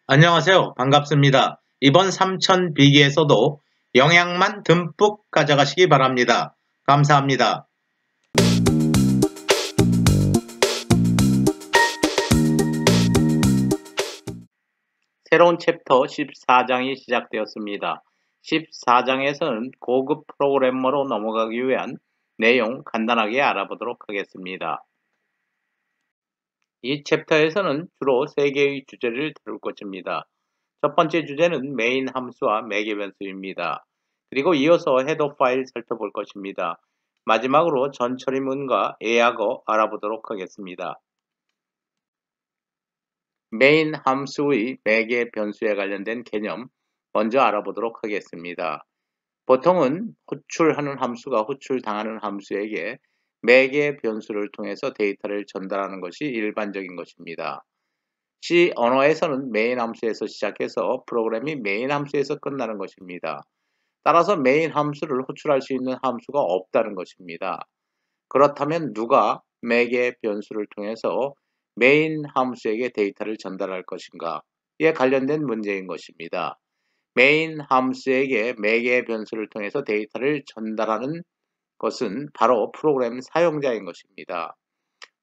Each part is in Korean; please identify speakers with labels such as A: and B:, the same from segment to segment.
A: 안녕하세요. 반갑습니다. 이번 삼천 비기에서도 영양만 듬뿍 가져가시기 바랍니다. 감사합니다. 새로운 챕터 14장이 시작되었습니다. 14장에서는 고급 프로그래머로 넘어가기 위한 내용 간단하게 알아보도록 하겠습니다. 이 챕터에서는 주로 3개의 주제를 다룰 것입니다. 첫 번째 주제는 메인 함수와 매개 변수입니다. 그리고 이어서 헤더 파일 살펴볼 것입니다. 마지막으로 전처리문과 예약어 알아보도록 하겠습니다. 메인 함수의 매개 변수에 관련된 개념 먼저 알아보도록 하겠습니다. 보통은 호출하는 함수가 호출당하는 함수에게 매개 변수를 통해서 데이터를 전달하는 것이 일반적인 것입니다. C 언어에서는 메인 함수에서 시작해서 프로그램이 메인 함수에서 끝나는 것입니다. 따라서 메인 함수를 호출할 수 있는 함수가 없다는 것입니다. 그렇다면 누가 매개 변수를 통해서 메인 함수에게 데이터를 전달할 것인가에 관련된 문제인 것입니다. 메인 함수에게 매개 변수를 통해서 데이터를 전달하는 것은 바로 프로그램 사용자인 것입니다.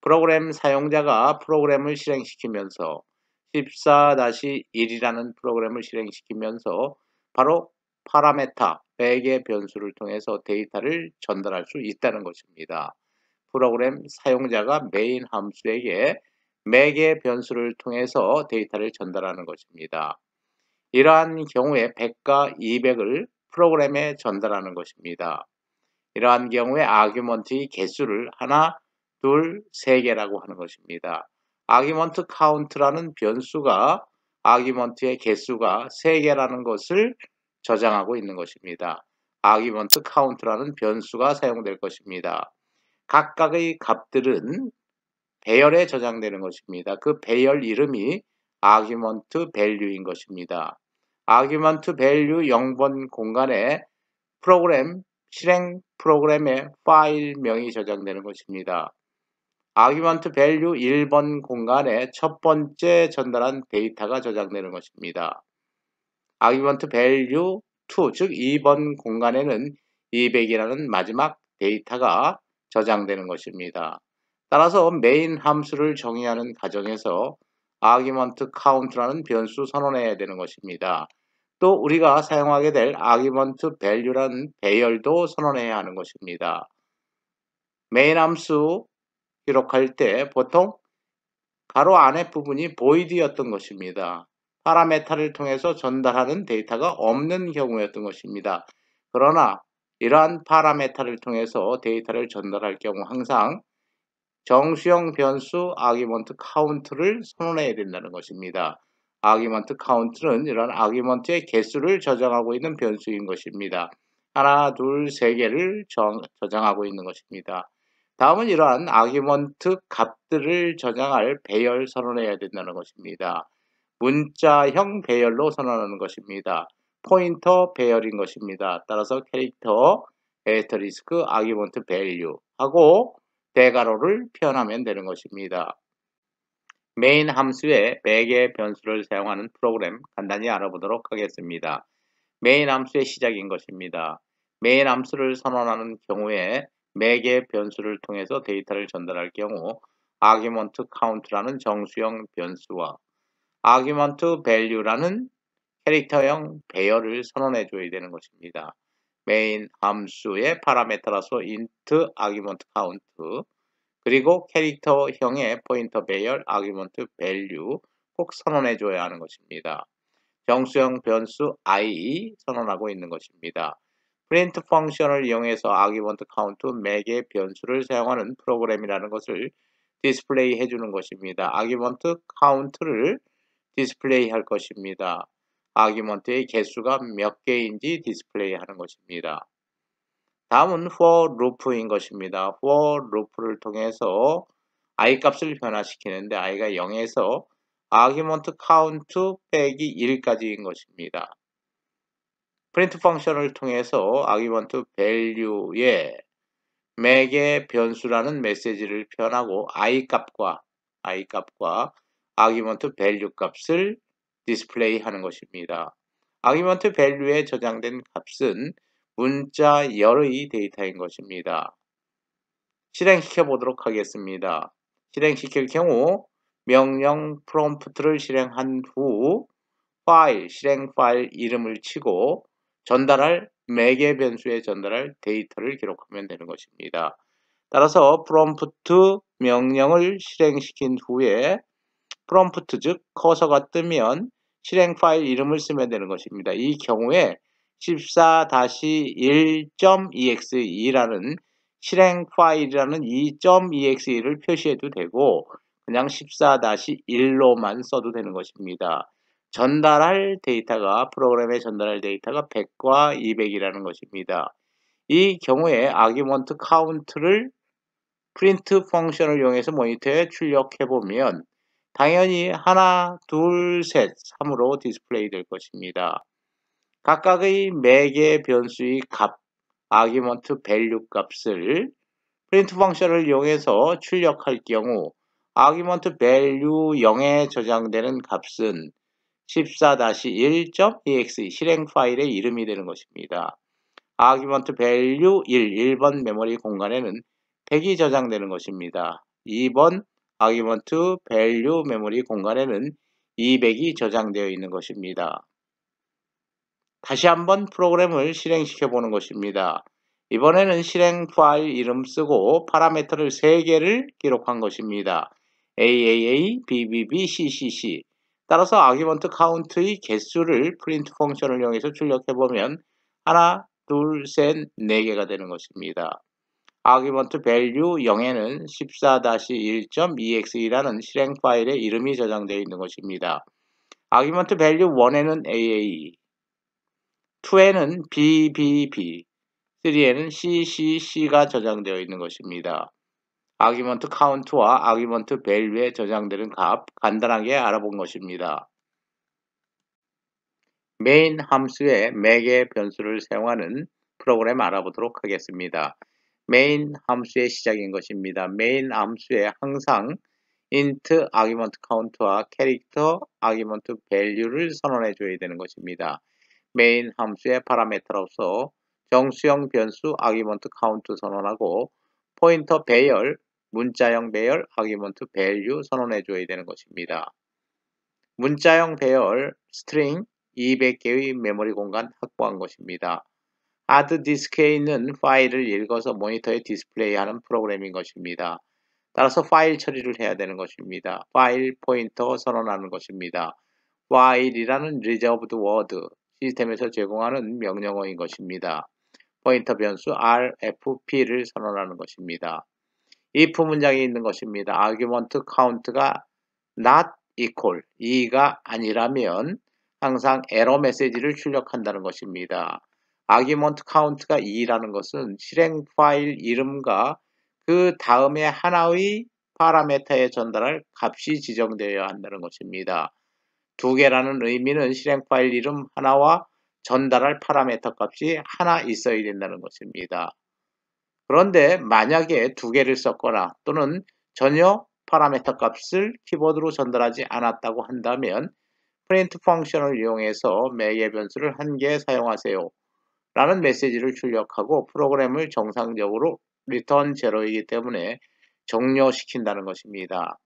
A: 프로그램 사용자가 프로그램을 실행시키면서 14-1이라는 프로그램을 실행시키면서 바로 파라메타, 매개 변수를 통해서 데이터를 전달할 수 있다는 것입니다. 프로그램 사용자가 메인 함수에게 매개 변수를 통해서 데이터를 전달하는 것입니다. 이러한 경우에 100과 200을 프로그램에 전달하는 것입니다. 이러한 경우에 아규먼트의 개수를 하나, 둘, 세 개라고 하는 것입니다. 아규먼트 카운트라는 변수가 아규먼트의 개수가 3개라는 것을 저장하고 있는 것입니다. 아규먼트 카운트라는 변수가 사용될 것입니다. 각각의 값들은 배열에 저장되는 것입니다. 그 배열 이름이 아규먼트 밸류인 것입니다. 아규먼트 밸류 0번 공간에 프로그램 실행 프로그램의 파일명이 저장되는 것입니다. 아규먼트 밸류 1번 공간에 첫 번째 전달한 데이터가 저장되는 것입니다. 아규먼트 밸류 2, 즉 2번 공간에는 200이라는 마지막 데이터가 저장되는 것입니다. 따라서 메인 함수를 정의하는 과정에서 아규먼트 카운트라는 변수 선언해야 되는 것입니다. 또 우리가 사용하게 될 아규먼트 밸류라는 배열도 선언해야 하는 것입니다. 메인 함수 기록할 때 보통 가로 안의 부분이 void였던 것입니다. 파라메타를 통해서 전달하는 데이터가 없는 경우였던 것입니다. 그러나 이러한 파라메타를 통해서 데이터를 전달할 경우 항상 정수형 변수 아규먼트 카운트를 선언해야 된다는 것입니다. 아규먼트 카운트는 이런 아규먼트의 개수를 저장하고 있는 변수인 것입니다. 하나, 둘, 세 개를 저장하고 있는 것입니다. 다음은 이러한 아규먼트 값들을 저장할 배열 선언해야 된다는 것입니다. 문자형 배열로 선언하는 것입니다. 포인터 배열인 것입니다. 따라서 캐릭터, 에스터리스크, 아규먼트 밸류 하고 대괄호를 표현하면 되는 것입니다. 메인 함수의 매개 변수를 사용하는 프로그램 간단히 알아보도록 하겠습니다. 메인 함수의 시작인 것입니다. 메인 함수를 선언하는 경우에 매개 변수를 통해서 데이터를 전달할 경우 아규먼트 카운트라는 정수형 변수와 아규먼트 밸류라는 캐릭터형 배열을 선언해 줘야 되는 것입니다. 메인 함수의 파라메터라서 int 아규먼트 카운트 그리고 캐릭터형의 포인터 배열 아규먼트 밸류 꼭 선언해 줘야 하는 것입니다. 정수형 변수 i 선언하고 있는 것입니다. 프린트 펑션을 이용해서 아규먼트 카운트 매개 변수를 사용하는 프로그램이라는 것을 디스플레이 해주는 것입니다. 아규먼트 카운트를 디스플레이 할 것입니다. 아규먼트의 개수가 몇 개인지 디스플레이 하는 것입니다. 다음은 for loop인 것입니다. for loop를 통해서 i 값을 변화시키는데 i가 0에서 아규먼트 카운트 빼기 1까지인 것입니다. 프린트 펑션을 통해서 아규먼트 value에 매개 변수라는 메시지를 표현하고 i 값과 아규먼트 value 값을 디스플레이 하는 것입니다. 아규먼트 밸류에 저장된 값은 문자 열의 데이터인 것입니다. 실행시켜 보도록 하겠습니다. 실행시킬 경우 명령 프롬프트를 실행한 후 실행 파일 이름을 치고 전달할 매개 변수에 전달할 데이터를 기록하면 되는 것입니다. 따라서 프롬프트 명령을 실행시킨 후에 프롬프트 즉 커서가 뜨면 실행 파일 이름을 쓰면 되는 것입니다. 이 경우에 14-1.exe라는 실행 파일이라는 이 .exe를 표시해도 되고 그냥 14-1로만 써도 되는 것입니다. 전달할 데이터가 프로그램에 전달할 데이터가 100과 200이라는 것입니다. 이 경우에 아규먼트 카운트를 프린트 펑션을 이용해서 모니터에 출력해 보면 당연히 하나, 둘, 셋, 3으로 디스플레이 될 것입니다. 각각의 매개 변수의 값, 아규먼트 밸류 값을 프린트 펑션을 이용해서 출력할 경우 아규먼트 밸류 0에 저장되는 값은 14-1.exe 실행 파일의 이름이 되는 것입니다. 아규먼트 밸류 1번 메모리 공간에는 100이 저장되는 것입니다. 2번 아규먼트 밸류 메모리 공간에는 200이 저장되어 있는 것입니다. 다시 한번 프로그램을 실행시켜 보는 것입니다. 이번에는 실행 파일 이름 쓰고 파라미터를 3개를 기록한 것입니다. AAA, BBB, CCC. 따라서 아규먼트 카운트의 개수를 프린트 펑션을 이용해서 출력해 보면 하나, 둘, 셋, 4개가 되는 것입니다. 아규먼트 밸류 0에는 14-1.exe라는 실행 파일의 이름이 저장되어 있는 것입니다. 아규먼트 밸류 1에는 AAE, 2에는 BBB, 3에는 CCC가 저장되어 있는 것입니다. 아규먼트 카운트와 아규먼트 밸류에 저장되는 값 간단하게 알아본 것입니다. 메인 함수의 매개 변수를 사용하는 프로그램 알아보도록 하겠습니다. 메인 함수의 시작인 것입니다. 메인 함수에 항상 int 아규먼트 카운트와 캐릭터 아규먼트 밸류를 선언해 줘야 되는 것입니다. 메인 함수의 파라미터로서 정수형 변수 아규먼트 카운트 선언하고 포인터 배열, 문자형 배열 아규먼트 밸류 선언해 줘야 되는 것입니다. 문자형 배열 스트링 200개의 메모리 공간 확보한 것입니다. 하드디스크에 있는 파일을 읽어서 모니터에 디스플레이하는 프로그램인 것입니다. 따라서 파일 처리를 해야 되는 것입니다. 파일 포인터 선언하는 것입니다. 파일이라는 reserved word, 시스템에서 제공하는 명령어인 것입니다. 포인터 변수 rfp를 선언하는 것입니다. if 문장이 있는 것입니다. argument count가 not equal, 2가 아니라면 항상 에러 메시지를 출력한다는 것입니다. argument count가 2라는 것은 실행 파일 이름과 그 다음에 하나의 파라미터에 전달할 값이 지정되어야 한다는 것입니다. 2개라는 의미는 실행 파일 이름 하나와 전달할 파라미터 값이 하나 있어야 된다는 것입니다. 그런데 만약에 2개를 썼거나 또는 전혀 파라미터 값을 키보드로 전달하지 않았다고 한다면 프린트 펑션을 이용해서 매개 변수를 1개 사용하세요 라는 메시지를 출력하고 프로그램을 정상적으로 return 0이기 때문에 종료시킨다는 것입니다.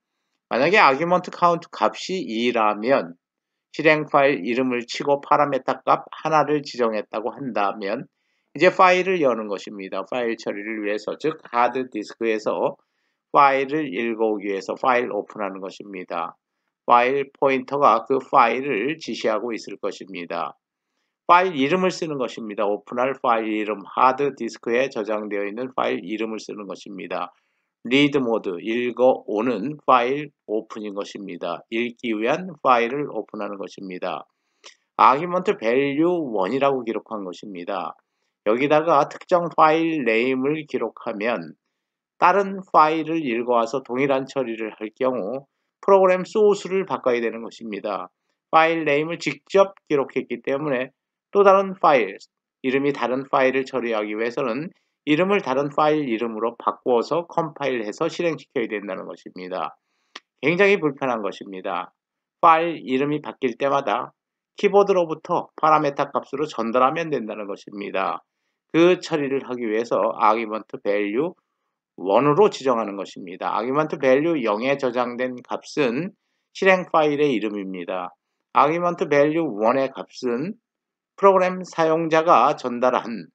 A: 만약에 argument count 값이 2라면 실행 파일 이름을 치고 파라미터 값 하나를 지정했다고 한다면 이제 파일을 여는 것입니다. 파일 처리를 위해서, 즉 하드디스크에서 파일을 읽어오기 위해서 파일 오픈하는 것입니다. 파일 포인터가 그 파일을 지시하고 있을 것입니다. 파일 이름을 쓰는 것입니다. 오픈할 파일 이름, 하드디스크에 저장되어 있는 파일 이름을 쓰는 것입니다. 리드 모드, 읽어오는 파일 오픈인 것입니다. 읽기 위한 파일을 오픈하는 것입니다. 아규먼트 밸류 1이라고 기록한 것입니다. 여기다가 특정 파일 네임을 기록하면 다른 파일을 읽어와서 동일한 처리를 할 경우 프로그램 소스를 바꿔야 되는 것입니다. 파일 네임을 직접 기록했기 때문에 또 다른 파일, 이름이 다른 파일을 처리하기 위해서는 이름을 다른 파일 이름으로 바꾸어서 컴파일해서 실행시켜야 된다는 것입니다. 굉장히 불편한 것입니다. 파일 이름이 바뀔 때마다 키보드로부터 파라메타 값으로 전달하면 된다는 것입니다. 그 처리를 하기 위해서 argument value 1으로 지정하는 것입니다. argument value 0에 저장된 값은 실행 파일의 이름입니다. argument value 1의 값은 프로그램 사용자가 전달한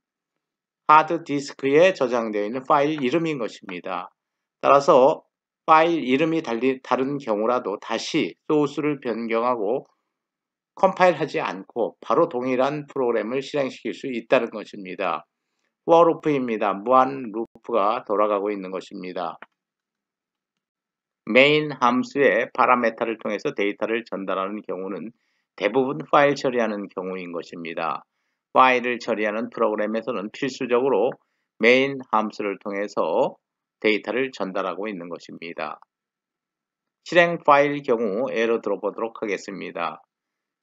A: 하드디스크에 저장되어 있는 파일 이름인 것입니다. 따라서 파일 이름이 다른 경우라도 다시 소스를 변경하고 컴파일하지 않고 바로 동일한 프로그램을 실행시킬 수 있다는 것입니다. for 루프입니다. 무한 루프가 돌아가고 있는 것입니다. 메인 함수의 파라메타를 통해서 데이터를 전달하는 경우는 대부분 파일 처리하는 경우인 것입니다. 파일을 처리하는 프로그램에서는 필수적으로 메인 함수를 통해서 데이터를 전달하고 있는 것입니다. 실행 파일 경우 예로 들어보도록 하겠습니다.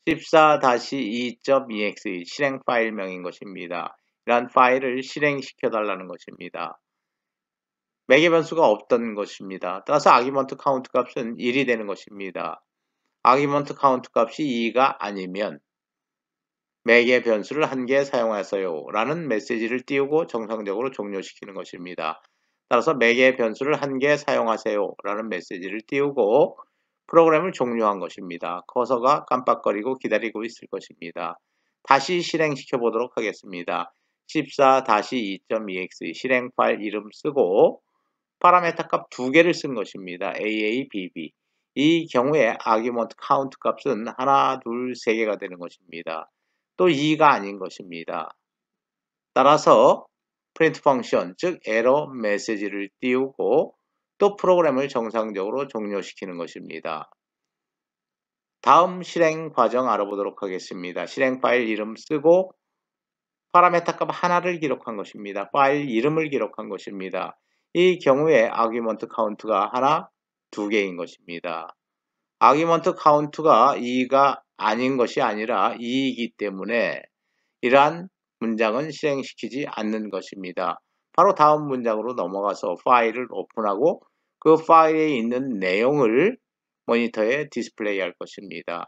A: 14-2.exe 실행 파일명인 것입니다. 이러한 파일을 실행시켜 달라는 것입니다. 매개 변수가 없던 것입니다. 따라서 argument count 값은 1이 되는 것입니다. argument count 값이 2가 아니면 매개 변수를 1개 사용하세요 라는 메시지를 띄우고 정상적으로 종료시키는 것입니다. 따라서 매개 변수를 1개 사용하세요 라는 메시지를 띄우고 프로그램을 종료한 것입니다. 커서가 깜빡거리고 기다리고 있을 것입니다. 다시 실행시켜 보도록 하겠습니다. 14-2.exe 실행 파일 이름 쓰고 파라메타 값 2개를 쓴 것입니다. AABB. 이 경우에 argument count 값은 1, 2, 3개가 되는 것입니다. 또 2가 아닌 것입니다. 따라서 print 펑션, 즉 에러 메시지를 띄우고 또 프로그램을 정상적으로 종료시키는 것입니다. 다음 실행 과정 알아보도록 하겠습니다. 실행 파일 이름 쓰고 파라메타 값 하나를 기록한 것입니다. 파일 이름을 기록한 것입니다. 이 경우에 argument count가 2개인 것입니다. argument count가 2가 아닌 것이 아니라 2이기 때문에 이러한 문장은 실행시키지 않는 것입니다. 바로 다음 문장으로 넘어가서 파일을 오픈하고 그 파일에 있는 내용을 모니터에 디스플레이 할 것입니다.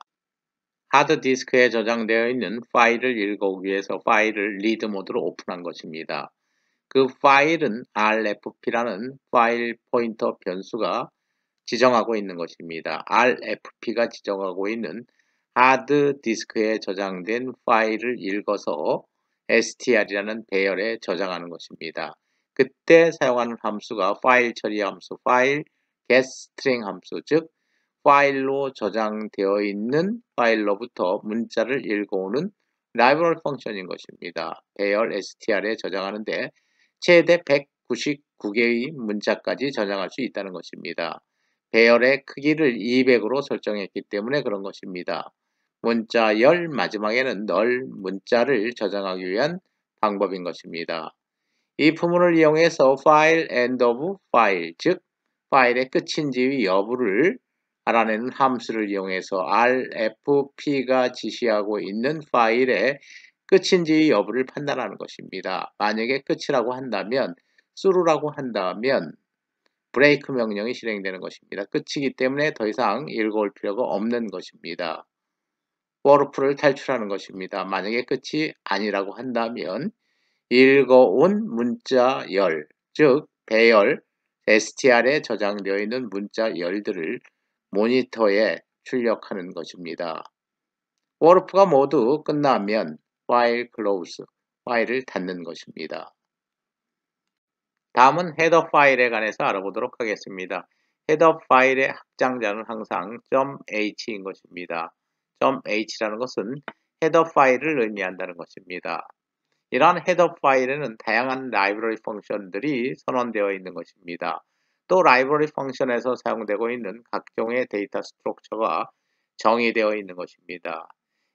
A: 하드디스크에 저장되어 있는 파일을 읽어오기 위해서 파일을 리드 모드로 오픈한 것입니다. 그 파일은 RFP라는 파일 포인터 변수가 지정하고 있는 것입니다. RFP가 지정하고 있는 하드디스크에 저장된 파일을 읽어서 str이라는 배열에 저장하는 것입니다. 그때 사용하는 함수가 파일 처리 함수, 파일 getString 함수, 즉 파일로 저장되어 있는 파일로부터 문자를 읽어오는 라이브러리 펑션인 것입니다. 배열 str에 저장하는데 최대 199개의 문자까지 저장할 수 있다는 것입니다. 배열의 크기를 200으로 설정했기 때문에 그런 것입니다. 문자 열 마지막에는 널 문자를 저장하기 위한 방법인 것입니다. 이 부분을 이용해서 파일 end of file, 즉 파일의 끝인지 여부를 알아내는 함수를 이용해서 RFP가 지시하고 있는 파일의 끝인지 여부를 판단하는 것입니다. 만약에 끝이라고 한다면, through라고 한다면 브레이크 명령이 실행되는 것입니다. 끝이기 때문에 더 이상 읽어올 필요가 없는 것입니다. for 를 탈출하는 것입니다. 만약에 끝이 아니라고 한다면 읽어온 문자 열, 즉 배열 str에 저장되어 있는 문자 열들을 모니터에 출력하는 것입니다. for가 모두 끝나면 file close, 파일을 닫는 것입니다. 다음은 헤더 파일에 관해서 알아보도록 하겠습니다. 헤더 파일의 확장자는 항상 .h인 것입니다. .h라는 것은 헤더 파일을 의미한다는 것입니다. 이러한 헤더 파일에는 다양한 라이브러리 펑션들이 선언되어 있는 것입니다. 또 라이브러리 펑션에서 사용되고 있는 각종의 데이터 스트럭처가 정의되어 있는 것입니다.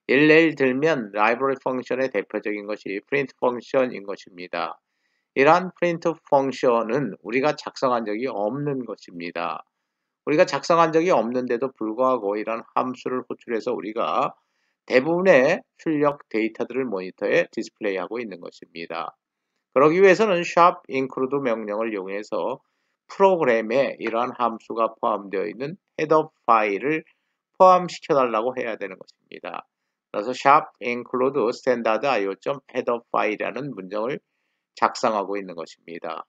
A: 예를 들면 라이브러리 펑션의 대표적인 것이 print 펑션인 것입니다. 이러한 print 펑션은 우리가 작성한 적이 없는 것입니다. 우리가 작성한 적이 없는데도 불구하고 이런 함수를 호출해서 우리가 대부분의 출력 데이터들을 모니터에 디스플레이하고 있는 것입니다. 그러기 위해서는 sharp include 명령을 이용해서 프로그램에 이러한 함수가 포함되어 있는 헤더 파일을 포함시켜달라고 해야 되는 것입니다. 그래서 샵 include standard io.header file이라는 문장을 작성하고 있는 것입니다.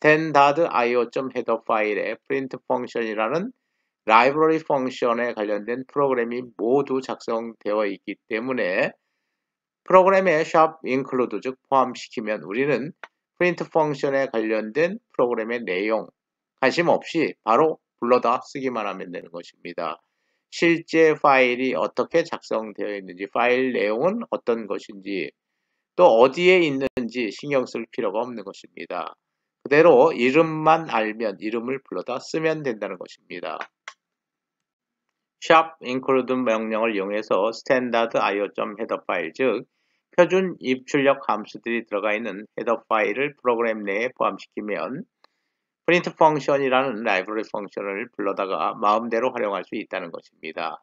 A: standard io.header 파일에 print 펑션이라는 라이브러리 펑션에 관련된 프로그램이 모두 작성되어 있기 때문에 프로그램에 샵 include 즉 포함시키면 우리는 print 펑션에 관련된 프로그램의 내용 관심 없이 바로 불러다 쓰기만 하면 되는 것입니다. 실제 파일이 어떻게 작성되어 있는지, 파일 내용은 어떤 것인지, 또 어디에 있는지 신경 쓸 필요가 없는 것입니다. 그대로 이름만 알면 이름을 불러다 쓰면 된다는 것입니다. 샵 include 명령을 이용해서 standard io.header 파일, 즉 표준 입출력 함수들이 들어가 있는 헤더 파일을 프로그램 내에 포함시키면 print 펑션이라는 라이브러리 펑션을 불러다가 마음대로 활용할 수 있다는 것입니다.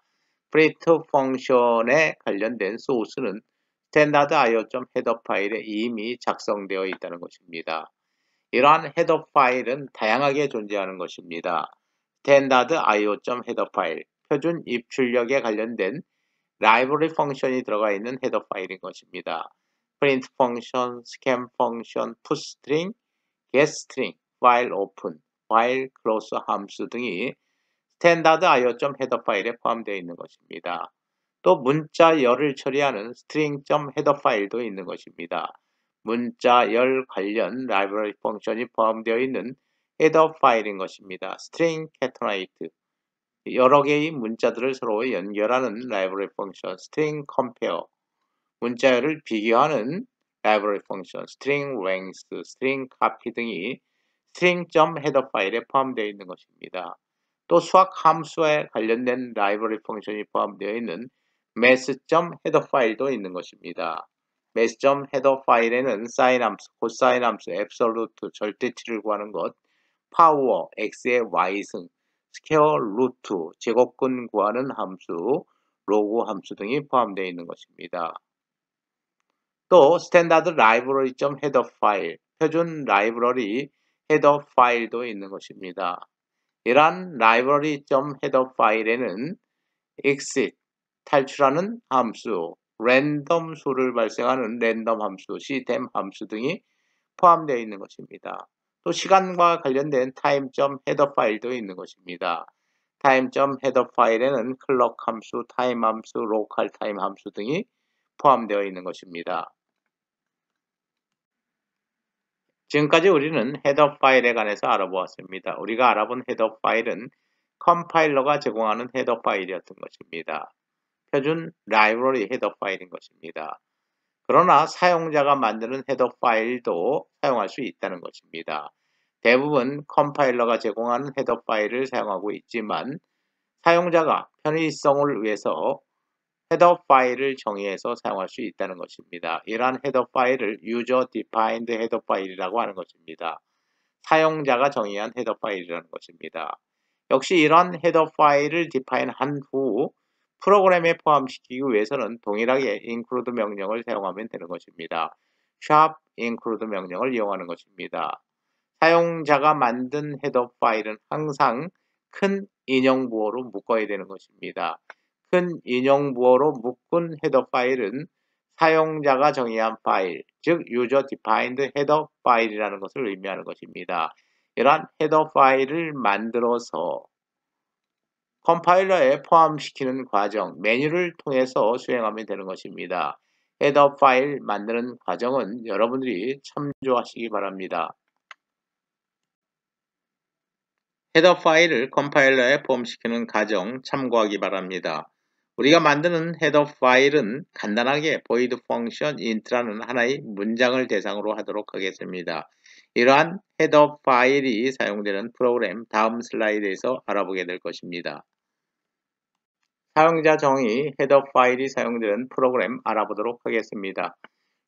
A: print 펑션에 관련된 소스는 standard io.header 파일에 이미 작성되어 있다는 것입니다. 이러한 헤더 파일은 다양하게 존재하는 것입니다. standard io.header 파일, 표준 입출력에 관련된 라이브러리 펑션이 들어가 있는 헤더 파일인 것입니다. print 펑션, scan 펑션, toString, getString, file open, file close 함수 등이 standard io.header 파일에 포함되어 있는 것입니다. 또 문자열을 처리하는 string.header 파일도 있는 것입니다. 문자열 관련 라이브러리 펑션이 포함되어 있는 헤더 파일인 것입니다. string concatenate, 여러 개의 문자들을 서로 연결하는 라이브러리 펑션 string compare, 문자열을 비교하는 라이브러리 펑션 string length, string copy 등이 string.header 파일에 포함되어 있는 것입니다. 또 수학 함수에 관련된 라이브러리 펑션이 포함되어 있는 math.header 파일도 있는 것입니다. math.header 파일에는 사인 함수, 코사인 함수, absolute, 절대치를 구하는 것, 파워, x의 y승, 스퀘어 루트, 제곱근 구하는 함수, 로그 함수 등이 포함되어 있는 것입니다. 또 스탠다드 라이브러리.헤더 파일, 표준 라이브러리 헤더 파일도 있는 것입니다. 이러한 라이브러리.헤더 파일에는 exit, 탈출하는 함수, 랜덤 수를 발생하는 랜덤 함수, 시스템 함수 등이 포함되어 있는 것입니다. 또 시간과 관련된 time.header 파일도 있는 것입니다. time.header 파일에는 클럭 함수, 타임 함수, 로컬 타임 함수 등이 포함되어 있는 것입니다. 지금까지 우리는 헤더 파일에 관해서 알아보았습니다. 우리가 알아본 헤더 파일은 컴파일러가 제공하는 헤더 파일이었던 것입니다. 표준 라이브러리 헤더 파일인 것입니다. 그러나 사용자가 만드는 헤더 파일도 사용할 수 있다는 것입니다. 대부분 컴파일러가 제공하는 헤더 파일을 사용하고 있지만 사용자가 편의성을 위해서 헤더 파일을 정의해서 사용할 수 있다는 것입니다. 이러한 헤더 파일을 User Defined 헤더 파일이라고 하는 것입니다. 사용자가 정의한 헤더 파일이라는 것입니다. 역시 이러한 헤더 파일을 디파인한 후 프로그램에 포함시키기 위해서는 동일하게 include 명령을 사용하면 되는 것입니다. 샵 include 명령을 이용하는 것입니다. 사용자가 만든 헤더 파일은 항상 큰 인용부호로 묶어야 되는 것입니다. 큰 인용부호로 묶은 헤더 파일은 사용자가 정의한 파일, 즉 User Defined 헤더 파일이라는 것을 의미하는 것입니다. 이러한 헤더 파일을 만들어서 컴파일러에 포함시키는 과정, 메뉴를 통해서 수행하면 되는 것입니다. 헤더 파일 만드는 과정은 여러분들이 참조하시기 바랍니다. 헤더 파일을 컴파일러에 포함시키는 과정 참고하기 바랍니다. 우리가 만드는 헤더 파일은 간단하게 void function int라는 하나의 문장을 대상으로 하도록 하겠습니다. 이러한 헤더 파일이 사용되는 프로그램 다음 슬라이드에서 알아보게 될 것입니다. 사용자 정의 헤더 파일이 사용되는 프로그램 알아보도록 하겠습니다.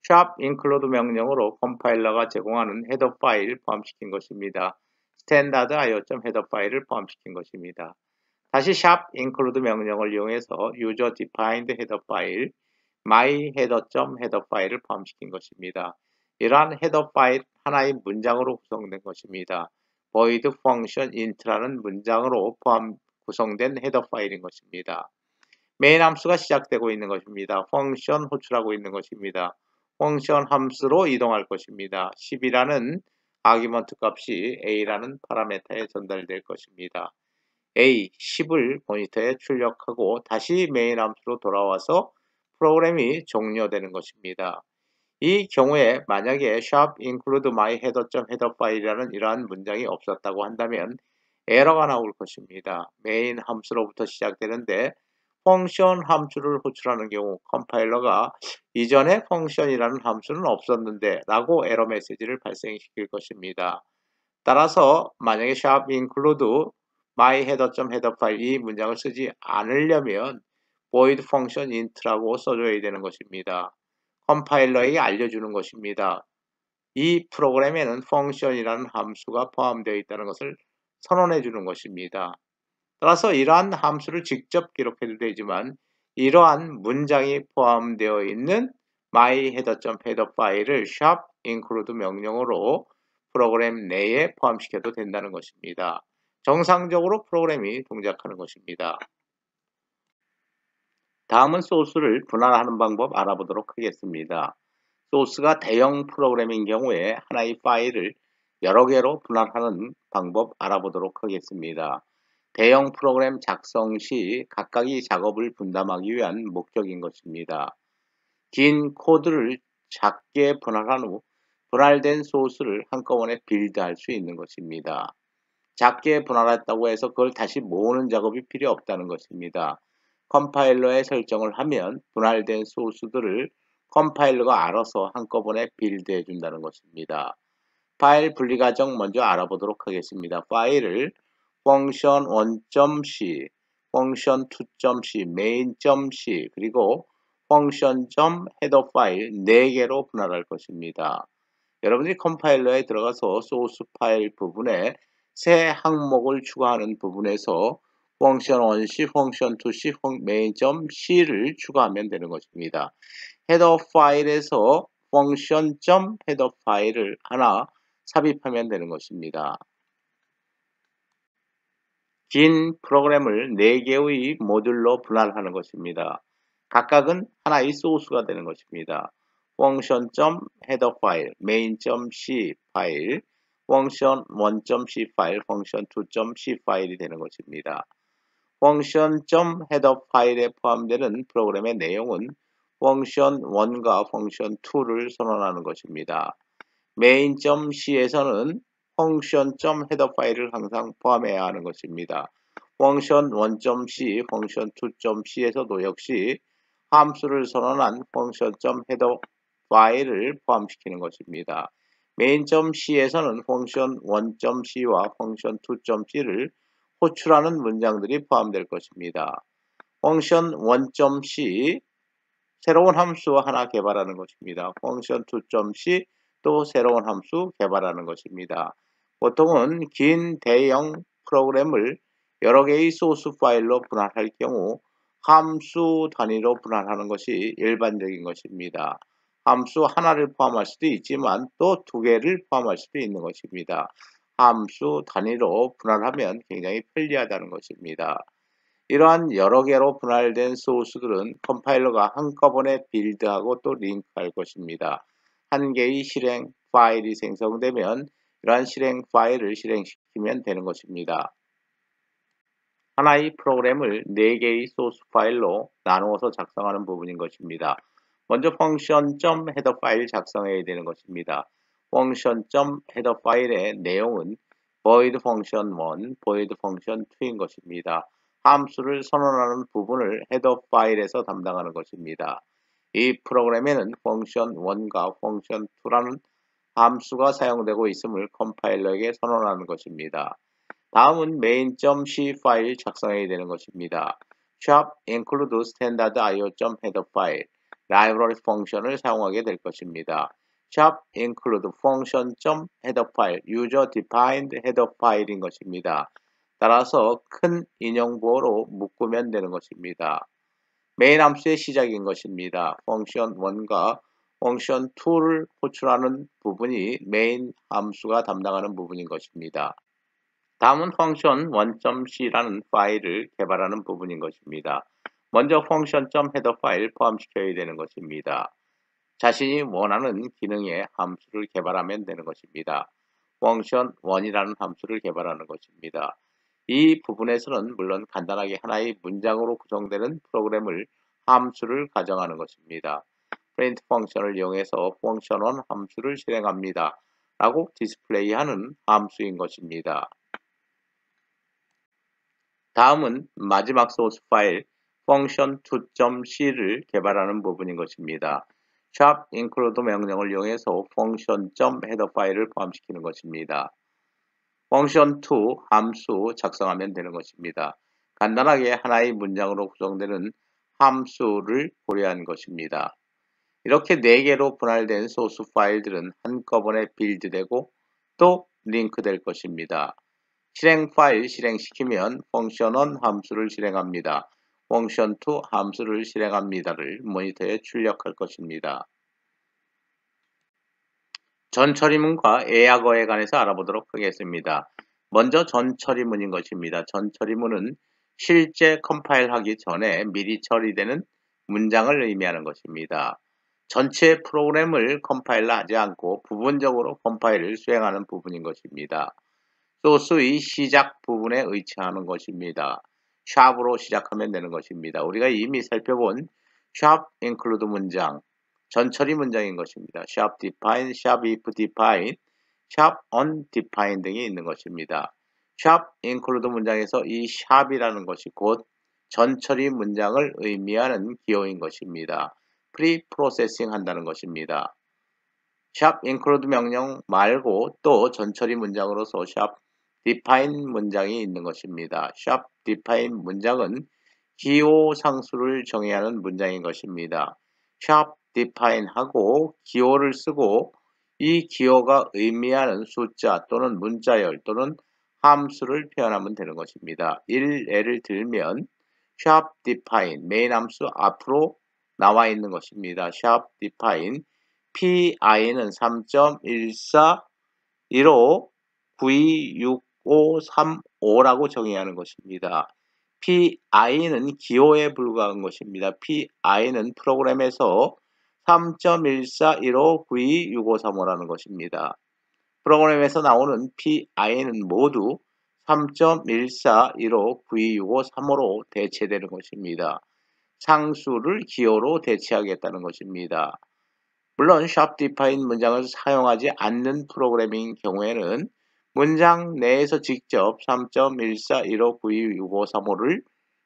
A: 샵 include 명령으로 컴파일러가 제공하는 헤더 파일 포함시킨 것입니다. 스탠다드 io.header 파일을 포함시킨 것입니다. 다시 샵 include 명령을 이용해서 user defined header 파일 myheader.header 파일을 포함시킨 것입니다. 이러한 헤더 파일 하나의 문장으로 구성된 것입니다. void function int라는 문장으로 구성된 헤더 파일인 것입니다. 메인 함수가 시작되고 있는 것입니다. 펑션 호출하고 있는 것입니다. 펑션 함수로 이동할 것입니다. 10이라는 아규먼트 값이 A라는 파라메터에 전달될 것입니다. A, 10을 모니터에 출력하고 다시 메인 함수로 돌아와서 프로그램이 종료되는 것입니다. 이 경우에 만약에 sharp include my header.header 파일이라는 이러한 문장이 없었다고 한다면 에러가 나올 것입니다. 메인 함수로부터 시작되는데 펑션 함수를 호출하는 경우 컴파일러가 이전에 펑션이라는 함수는 없었는데 라고 에러 메시지를 발생시킬 것입니다. 따라서 만약에 sharp include my header.header 파일 이 문장을 쓰지 않으려면 void function int라고 써줘야 되는 것입니다. 컴파일러에게 알려주는 것입니다. 이 프로그램에는 펑션이라는 함수가 포함되어 있다는 것을 선언해 주는 것입니다. 따라서 이러한 함수를 직접 기록해도 되지만 이러한 문장이 포함되어 있는 myHeader.header 파일을 sharp include 명령으로 프로그램 내에 포함시켜도 된다는 것입니다. 정상적으로 프로그램이 동작하는 것입니다. 다음은 소스를 분할하는 방법 알아보도록 하겠습니다. 소스가 대형 프로그램인 경우에 하나의 파일을 여러 개로 분할하는 방법 알아보도록 하겠습니다. 대형 프로그램 작성 시 각각의 작업을 분담하기 위한 목적인 것입니다. 긴 코드를 작게 분할한 후 분할된 소스를 한꺼번에 빌드할 수 있는 것입니다. 작게 분할했다고 해서 그걸 다시 모으는 작업이 필요 없다는 것입니다. 컴파일러에 설정을 하면 분할된 소스들을 컴파일러가 알아서 한꺼번에 빌드해 준다는 것입니다. 파일 분리 과정 먼저 알아보도록 하겠습니다. 파일을 function 1.c, function 2.c, main.c 그리고 function.header 파일 4개로 분할할 것입니다. 여러분이 컴파일러에 들어가서 소스 파일 부분에 새 항목을 추가하는 부분에서 function 1c, function 2c, main.c를 추가하면 되는 것입니다. 헤더 파일에서 function.header 파일을 하나 삽입하면 되는 것입니다. 긴 프로그램을 4개의 모듈로 분할하는 것입니다. 각각은 하나의 소스가 되는 것입니다. function.header 파일, main.c 파일, function 1.c 파일, function 2.c 파일이 되는 것입니다. function.header 파일에 포함되는 프로그램의 내용은 function 1과 function 2를 선언하는 것입니다. main.c에서는 function.header 파일을 항상 포함해야 하는 것입니다. function 1.c, function 2.c에서도 역시 함수를 선언한 function.header 파일을 포함시키는 것입니다. main.c에서는 function 1.c와 function 2.c를 호출하는 문장들이 포함될 것입니다. function 1.c 새로운 함수 하나 개발하는 것입니다. function 2.c 또 새로운 함수 개발하는 것입니다. 보통은 긴 대형 프로그램을 여러 개의 소스 파일로 분할할 경우 함수 단위로 분할하는 것이 일반적인 것입니다. 함수 하나를 포함할 수도 있지만 또 2개를 포함할 수도 있는 것입니다. 함수 단위로 분할하면 굉장히 편리하다는 것입니다. 이러한 여러 개로 분할된 소스들은 컴파일러가 한꺼번에 빌드하고 또 링크할 것입니다. 한 개의 실행 파일이 생성되면 이러한 실행 파일을 실행시키면 되는 것입니다. 하나의 프로그램을 4개의 소스 파일로 나누어서 작성하는 부분인 것입니다. 먼저 function.header 파일 작성해야 되는 것입니다. function.header 파일의 내용은 void function 1, void function 2인 것입니다. 함수를 선언하는 부분을 헤더 파일에서 담당하는 것입니다. 이 프로그램에는 function 1과 function 2라는 함수가 사용되고 있음을 컴파일러에게 선언하는 것입니다. 다음은 main.c 파일 작성해야 되는 것입니다. sharp include standard io.header 파일, library 펑션을 사용하게 될 것입니다. sharp include function.header 파일, user defined header 파일인 것입니다. 따라서 큰 인용부호로 묶으면 되는 것입니다. 메인 함수의 시작인 것입니다. function 1과 function 2를 호출하는 부분이 메인 함수가 담당하는 부분인 것입니다. 다음은 펑션 1.c라는 파일을 개발하는 부분인 것입니다. 먼저 펑션.헤더 파일 포함시켜야 되는 것입니다. 자신이 원하는 기능의 함수를 개발하면 되는 것입니다. 펑션 1이라는 함수를 개발하는 것입니다. 이 부분에서는 물론 간단하게 하나의 문장으로 구성되는 프로그램을 함수를 가정하는 것입니다. print 펑션을 이용해서 펑션1 함수를 실행합니다. 라고 디스플레이하는 함수인 것입니다. 다음은 마지막 소스 파일 function2.c를 개발하는 부분인 것입니다. sharp include 명령을 이용해서 function.header 파일을 포함시키는 것입니다. function2 함수 작성하면 되는 것입니다. 간단하게 하나의 문장으로 구성되는 함수를 고려한 것입니다. 이렇게 4개로 분할된 소스 파일들은 한꺼번에 빌드되고 또 링크될 것입니다. 실행 파일 실행시키면 function1 함수를 실행합니다. function2 함수를 실행합니다를 모니터에 출력할 것입니다. 전처리문과 애약어에 관해서 알아보도록 하겠습니다. 먼저 전처리문인 것입니다. 전처리문은 실제 컴파일하기 전에 미리 처리되는 문장을 의미하는 것입니다. 전체 프로그램을 컴파일하지 않고 부분적으로 컴파일을 수행하는 부분인 것입니다. 소스의 시작 부분에 의치하는 것입니다. 샵으로 시작하면 되는 것입니다. 우리가 이미 살펴본 샵 include 문장, 전처리 문장인 것입니다. 샵 define, 샵 if define, 샵 undefine 등이 있는 것입니다. 샵 include 문장에서 이 샵이라는 것이 곧 전처리 문장을 의미하는 기호인 것입니다. pre-processing 한다는 것입니다. 샵 include 명령 말고 또 전처리 문장으로서 샵 define 문장이 있는 것입니다. 샵 define 문장은 기호 상수를 정의하는 문장인 것입니다. 샵 define 하고 기호를 쓰고 이 기호가 의미하는 숫자 또는 문자열 또는 함수를 표현하면 되는 것입니다. 예를 들면 샵 define 메인 함수 앞으로 나와 있는 것입니다. 샵 define pi는 3.14 15 926535라고 정의하는 것입니다. pi는 기호에 불과한 것입니다. pi는 프로그램에서 3.1415926535라는 것입니다. 프로그램에서 나오는 pi는 모두 3.1415926535로 대체되는 것입니다. 상수를 기호로 대체하겠다는 것입니다. 물론 샵 디파인 문장을 사용하지 않는 프로그래밍 경우에는 문장 내에서 직접 3.1415926535를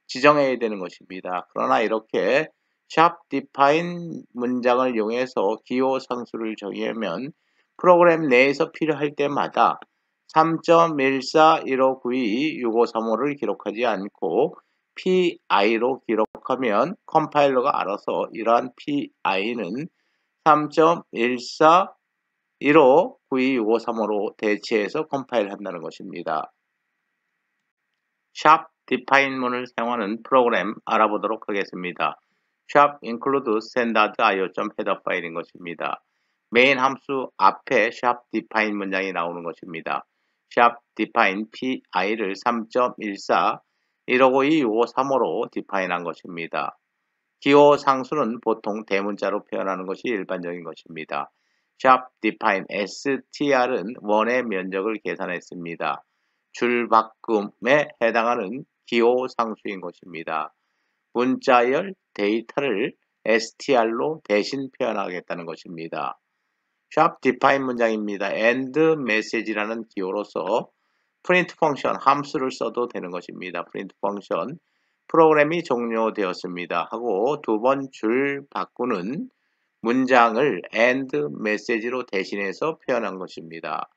A: 지정해야 되는 것입니다. 그러나 이렇게 샵 디파인 문장을 이용해서 기호 상수를 정의하면 프로그램 내에서 필요할 때마다 3.1415926535를 기록하지 않고 PI로 기록하면 컴파일러가 알아서 이러한 PI는 3.1415926535로 대체해서 컴파일 한다는 것입니다. 샵 디파인문을 사용하는 프로그램 알아보도록 하겠습니다. 샵 include standard.io.header 파일인 것입니다. 메인 함수 앞에 샵 define 문장이 나오는 것입니다. 샵 define pi를 3.1415926535로 디파인한 것입니다. 기호 상수는 보통 대문자로 표현하는 것이 일반적인 것입니다. 샵 define str은 원의 면적을 계산했습니다. 줄바꿈에 해당하는 기호 상수인 것입니다. 문자열 데이터를 str로 대신 표현하겠다는 것입니다. 샵 define 문장입니다. end message라는 기호로서 print 펑션 함수를 써도 되는 것입니다. print 펑션 프로그램이 종료되었습니다 하고 두 번 줄 바꾸는 문장을 end message로 대신해서 표현한 것입니다.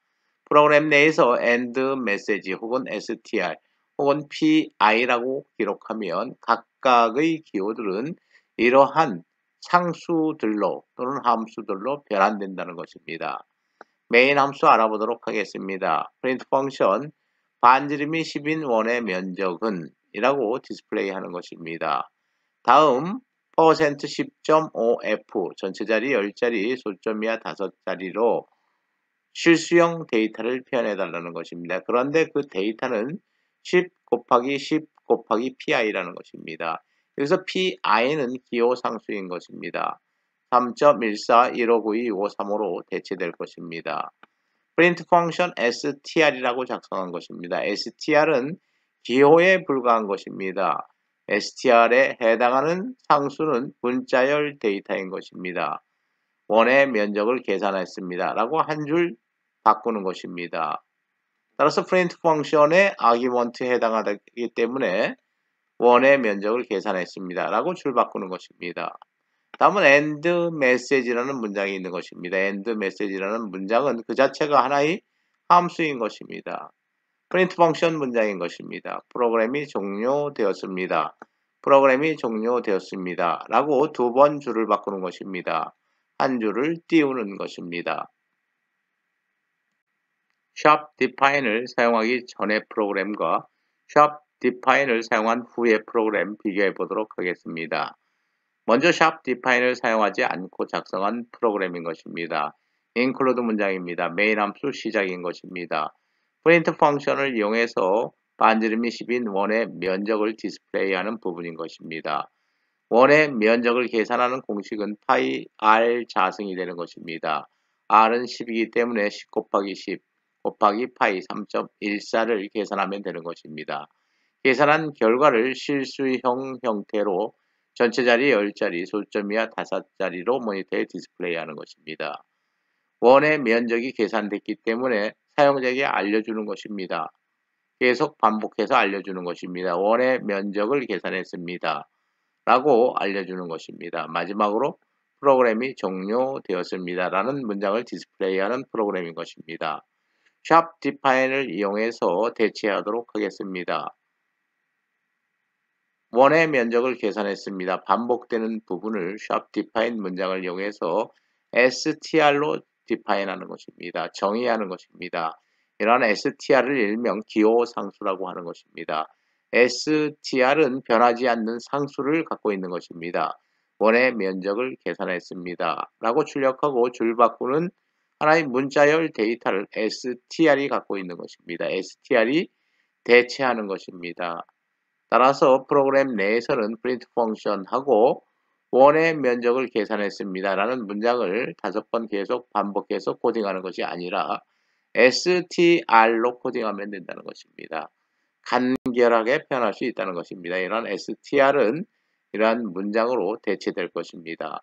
A: 프로그램 내에서 end message 혹은 str 혹은 pi라고 기록하면 각각의 기호들은 이러한 상수들로 또는 함수들로 변환된다는 것입니다. 메인 함수 알아보도록 하겠습니다. print 펑션 반지름이 10인 원의 면적은 이라고 디스플레이 하는 것입니다. 다음 %10.5f 전체 자리 10자리 소점 이하 5자리로 실수형 데이터를 표현해 달라는 것입니다. 그런데 그 데이터는 10 곱하기 10 곱하기 pi라는 것입니다. 여기서 pi는 기호상수인 것입니다. 3.14159253으로 대체될 것입니다. 프린트 펑션 str이라고 작성한 것입니다. str은 기호에 불과한 것입니다. str에 해당하는 상수는 문자열 데이터인 것입니다. 원의 면적을 계산했습니다. 라고 한 줄 바꾸는 것입니다. 따라서 프린트 펑션의 아기먼트에 해당하기 때문에 원의 면적을 계산했습니다. 라고 줄 바꾸는 것입니다. 다음은 end message라는 문장이 있는 것입니다. end message라는 문장은 그 자체가 하나의 함수인 것입니다. 프린트 펑션 문장인 것입니다. 프로그램이 종료되었습니다. 프로그램이 종료되었습니다. 라고 두 번 줄을 바꾸는 것입니다. 한 줄을 띄우는 것입니다. shop define을 사용하기 전의 프로그램과 shop define을 사용한 후의 프로그램 비교해 보도록 하겠습니다. 먼저 shop define을 사용하지 않고 작성한 프로그램인 것입니다. include 문장입니다. main 함수 시작인 것입니다. print 펑션을 이용해서 반지름이 10인 원의 면적을 디스플레이하는 부분인 것입니다. 원의 면적을 계산하는 공식은 파이 r 자승이 되는 것입니다. r은 10이기 때문에 10 곱하기 10 곱하기 파이 3.14를 계산하면 되는 것입니다. 계산한 결과를 실수형 형태로 전체 자리 10자리, 소점 이하 5자리로 모니터에 디스플레이하는 것입니다. 원의 면적이 계산됐기 때문에 사용자에게 알려주는 것입니다. 계속 반복해서 알려주는 것입니다. 원의 면적을 계산했습니다. 라고 알려주는 것입니다. 마지막으로 프로그램이 종료되었습니다. 라는 문장을 디스플레이하는 프로그램인 것입니다. shop define을 이용해서 대체하도록 하겠습니다. 원의 면적을 계산했습니다. 반복되는 부분을 shop define 문장을 이용해서 str로 define하는 것입니다. 정의하는 것입니다. 이러한 str을 일명 기호상수라고 하는 것입니다. str은 변하지 않는 상수를 갖고 있는 것입니다. 원의 면적을 계산했습니다. 라고 출력하고 줄 바꾸는 하나의 문자열 데이터를 str이 갖고 있는 것입니다. str이 대체하는 것입니다. 따라서 프로그램 내에서는 print 펑션하고 원의 면적을 계산했습니다. 라는 문장을 5번 계속 반복해서 코딩하는 것이 아니라 str로 코딩하면 된다는 것입니다. 간결하게 표현할 수 있다는 것입니다. 이러한 str은 이러한 문장으로 대체될 것입니다.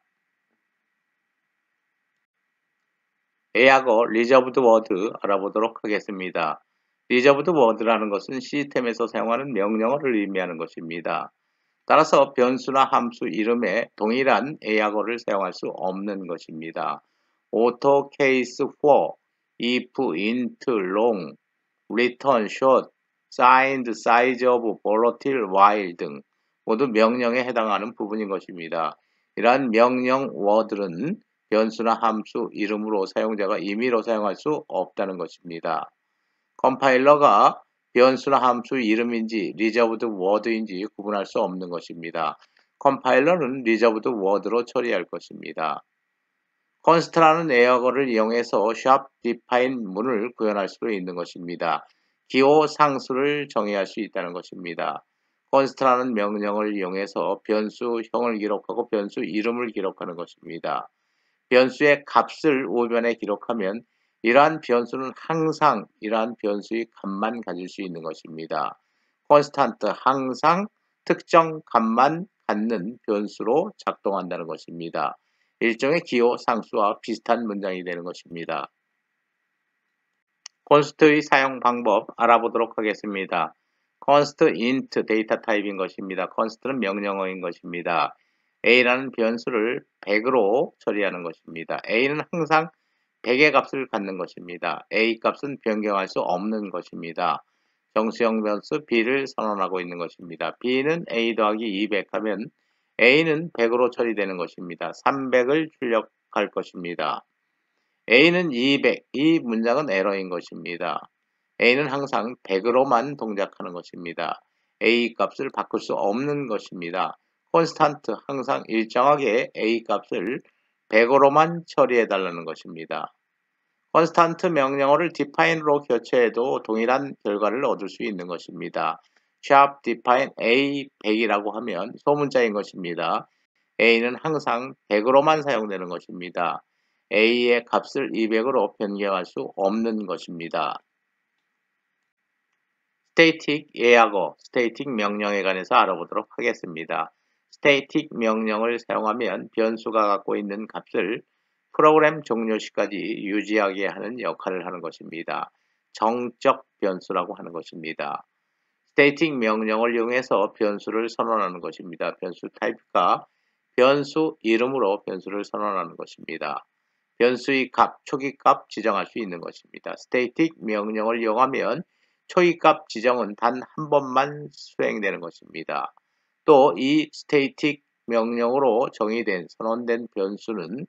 A: A하고 reserved word 알아보도록 하겠습니다. reserved word라는 것은 시스템에서 사용하는 명령어를 의미하는 것입니다. 따라서 변수나 함수 이름에 동일한 A하고를 사용할 수 없는 것입니다. auto, case, for, if, int, long, return, short, signed, size of, volatile, while 등 모두 명령에 해당하는 부분인 것입니다. 이러한 명령 워드는 변수나 함수 이름으로 사용자가 임의로 사용할 수 없다는 것입니다. 컴파일러가 변수나 함수 이름인지 리저브드 워드인지 구분할 수 없는 것입니다. 컴파일러는 리저브드 워드로 처리할 것입니다. const라는 에어거를 이용해서 shop define 문을 구현할 수도 있는 것입니다. 기호 상수를 정의할 수 있다는 것입니다. const라는 명령을 이용해서 변수형을 기록하고 변수 이름을 기록하는 것입니다. 변수의 값을 우변에 기록하면 이러한 변수는 항상 이러한 변수의 값만 가질 수 있는 것입니다. constant 항상 특정 값만 갖는 변수로 작동한다는 것입니다. 일종의 기호 상수와 비슷한 문장이 되는 것입니다. const의 사용 방법 알아보도록 하겠습니다. const int 데이터 타입인 것입니다. const는 명령어인 것입니다. a라는 변수를 100으로 처리하는 것입니다. a는 항상 100의 값을 갖는 것입니다. a 값은 변경할 수 없는 것입니다. 정수형 변수 b를 선언하고 있는 것입니다. b는 a 더하기 200 하면 a는 100으로 처리되는 것입니다. 300을 출력할 것입니다. a는 200, 이 문장은 에러인 것입니다. a는 항상 100으로만 동작하는 것입니다. a 값을 바꿀 수 없는 것입니다. constant 항상 일정하게 a 값을 100으로만 처리해 달라는 것입니다. constant 명령어를 define로 교체해도 동일한 결과를 얻을 수 있는 것입니다. sharp define a 100이라고 하면 소문자인 것입니다. a는 항상 100으로만 사용되는 것입니다. a의 값을 200으로 변경할 수 없는 것입니다. static 예약어, static 명령에 관해서 알아보도록 하겠습니다. static 명령을 사용하면 변수가 갖고 있는 값을 프로그램 종료 시까지 유지하게 하는 역할을 하는 것입니다. 정적 변수라고 하는 것입니다. static 명령을 이용해서 변수를 선언하는 것입니다. 변수 타입과 변수 이름으로 변수를 선언하는 것입니다. 변수의 값, 초기값 지정할 수 있는 것입니다. static 명령을 이용하면 초기값 지정은 단 한 번만 수행되는 것입니다. 또 이 static 명령으로 정의된 선언된 변수는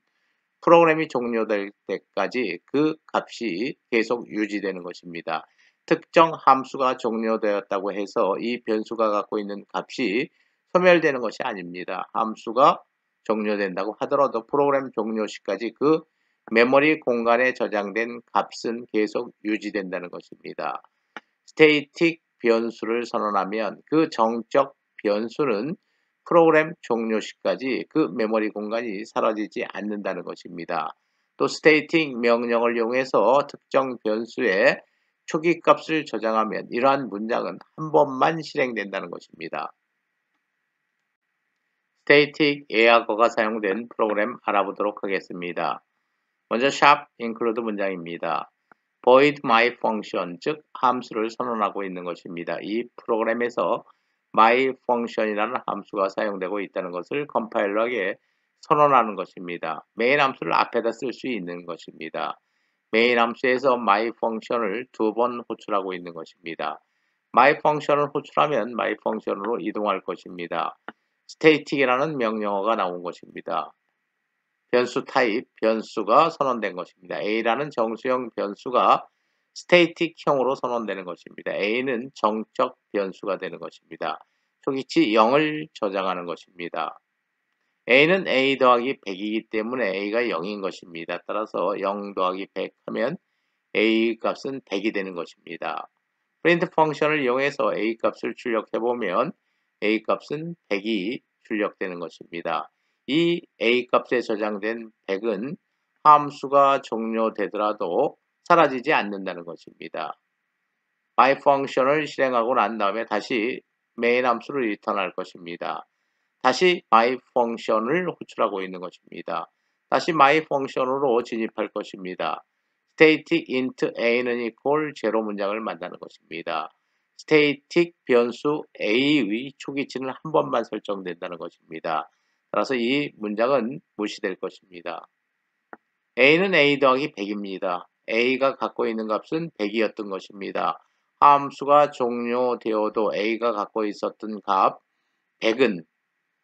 A: 프로그램이 종료될 때까지 그 값이 계속 유지되는 것입니다. 특정 함수가 종료되었다고 해서 이 변수가 갖고 있는 값이 소멸되는 것이 아닙니다. 함수가 종료된다고 하더라도 프로그램 종료 시까지 그 메모리 공간에 저장된 값은 계속 유지된다는 것입니다. static 변수를 선언하면 그 정적 변수는 프로그램 종료 시까지 그 메모리 공간이 사라지지 않는다는 것입니다. 또 static 명령을 이용해서 특정 변수의 초기 값을 저장하면 이러한 문장은 한 번만 실행된다는 것입니다. static 예약어가 사용된 프로그램 알아보도록 하겠습니다. 먼저 sharp include 문장입니다. void my function, 즉 함수를 선언하고 있는 것입니다. 이 프로그램에서 my function이라는 함수가 사용되고 있다는 것을 컴파일러에게 선언하는 것입니다. main 함수를 앞에다 쓸 수 있는 것입니다. main 함수에서 my function을 두 번 호출하고 있는 것입니다. my function을 호출하면 my function으로 이동할 것입니다. static이라는 명령어가 나온 것입니다. 변수 타입, 변수가 선언된 것입니다. A라는 정수형 변수가 static형으로 선언되는 것입니다. A는 정적 변수가 되는 것입니다. 초기치 0을 저장하는 것입니다. A는 A 더하기 100이기 때문에 A가 0인 것입니다. 따라서 0 더하기 100 하면 A 값은 100이 되는 것입니다. print 펑션을 이용해서 A 값을 출력해보면 A 값은 100이 출력되는 것입니다. 이 A 값에 저장된 100은 함수가 종료되더라도 사라지지 않는다는 것입니다. my 펑션을 실행하고 난 다음에 다시 main 함수를 리턴할 것입니다. 다시 my 펑션을 호출하고 있는 것입니다. 다시 my 펑션으로 진입할 것입니다. static int a는 equal 0 문장을 만드는 것입니다. static 변수 a의 초기치는 한 번만 설정된다는 것입니다. 따라서 이 문장은 무시될 것입니다. a는 a 더하기 100입니다. a가 갖고 있는 값은 100이었던 것입니다. 함수가 종료되어도 a가 갖고 있었던 값 100은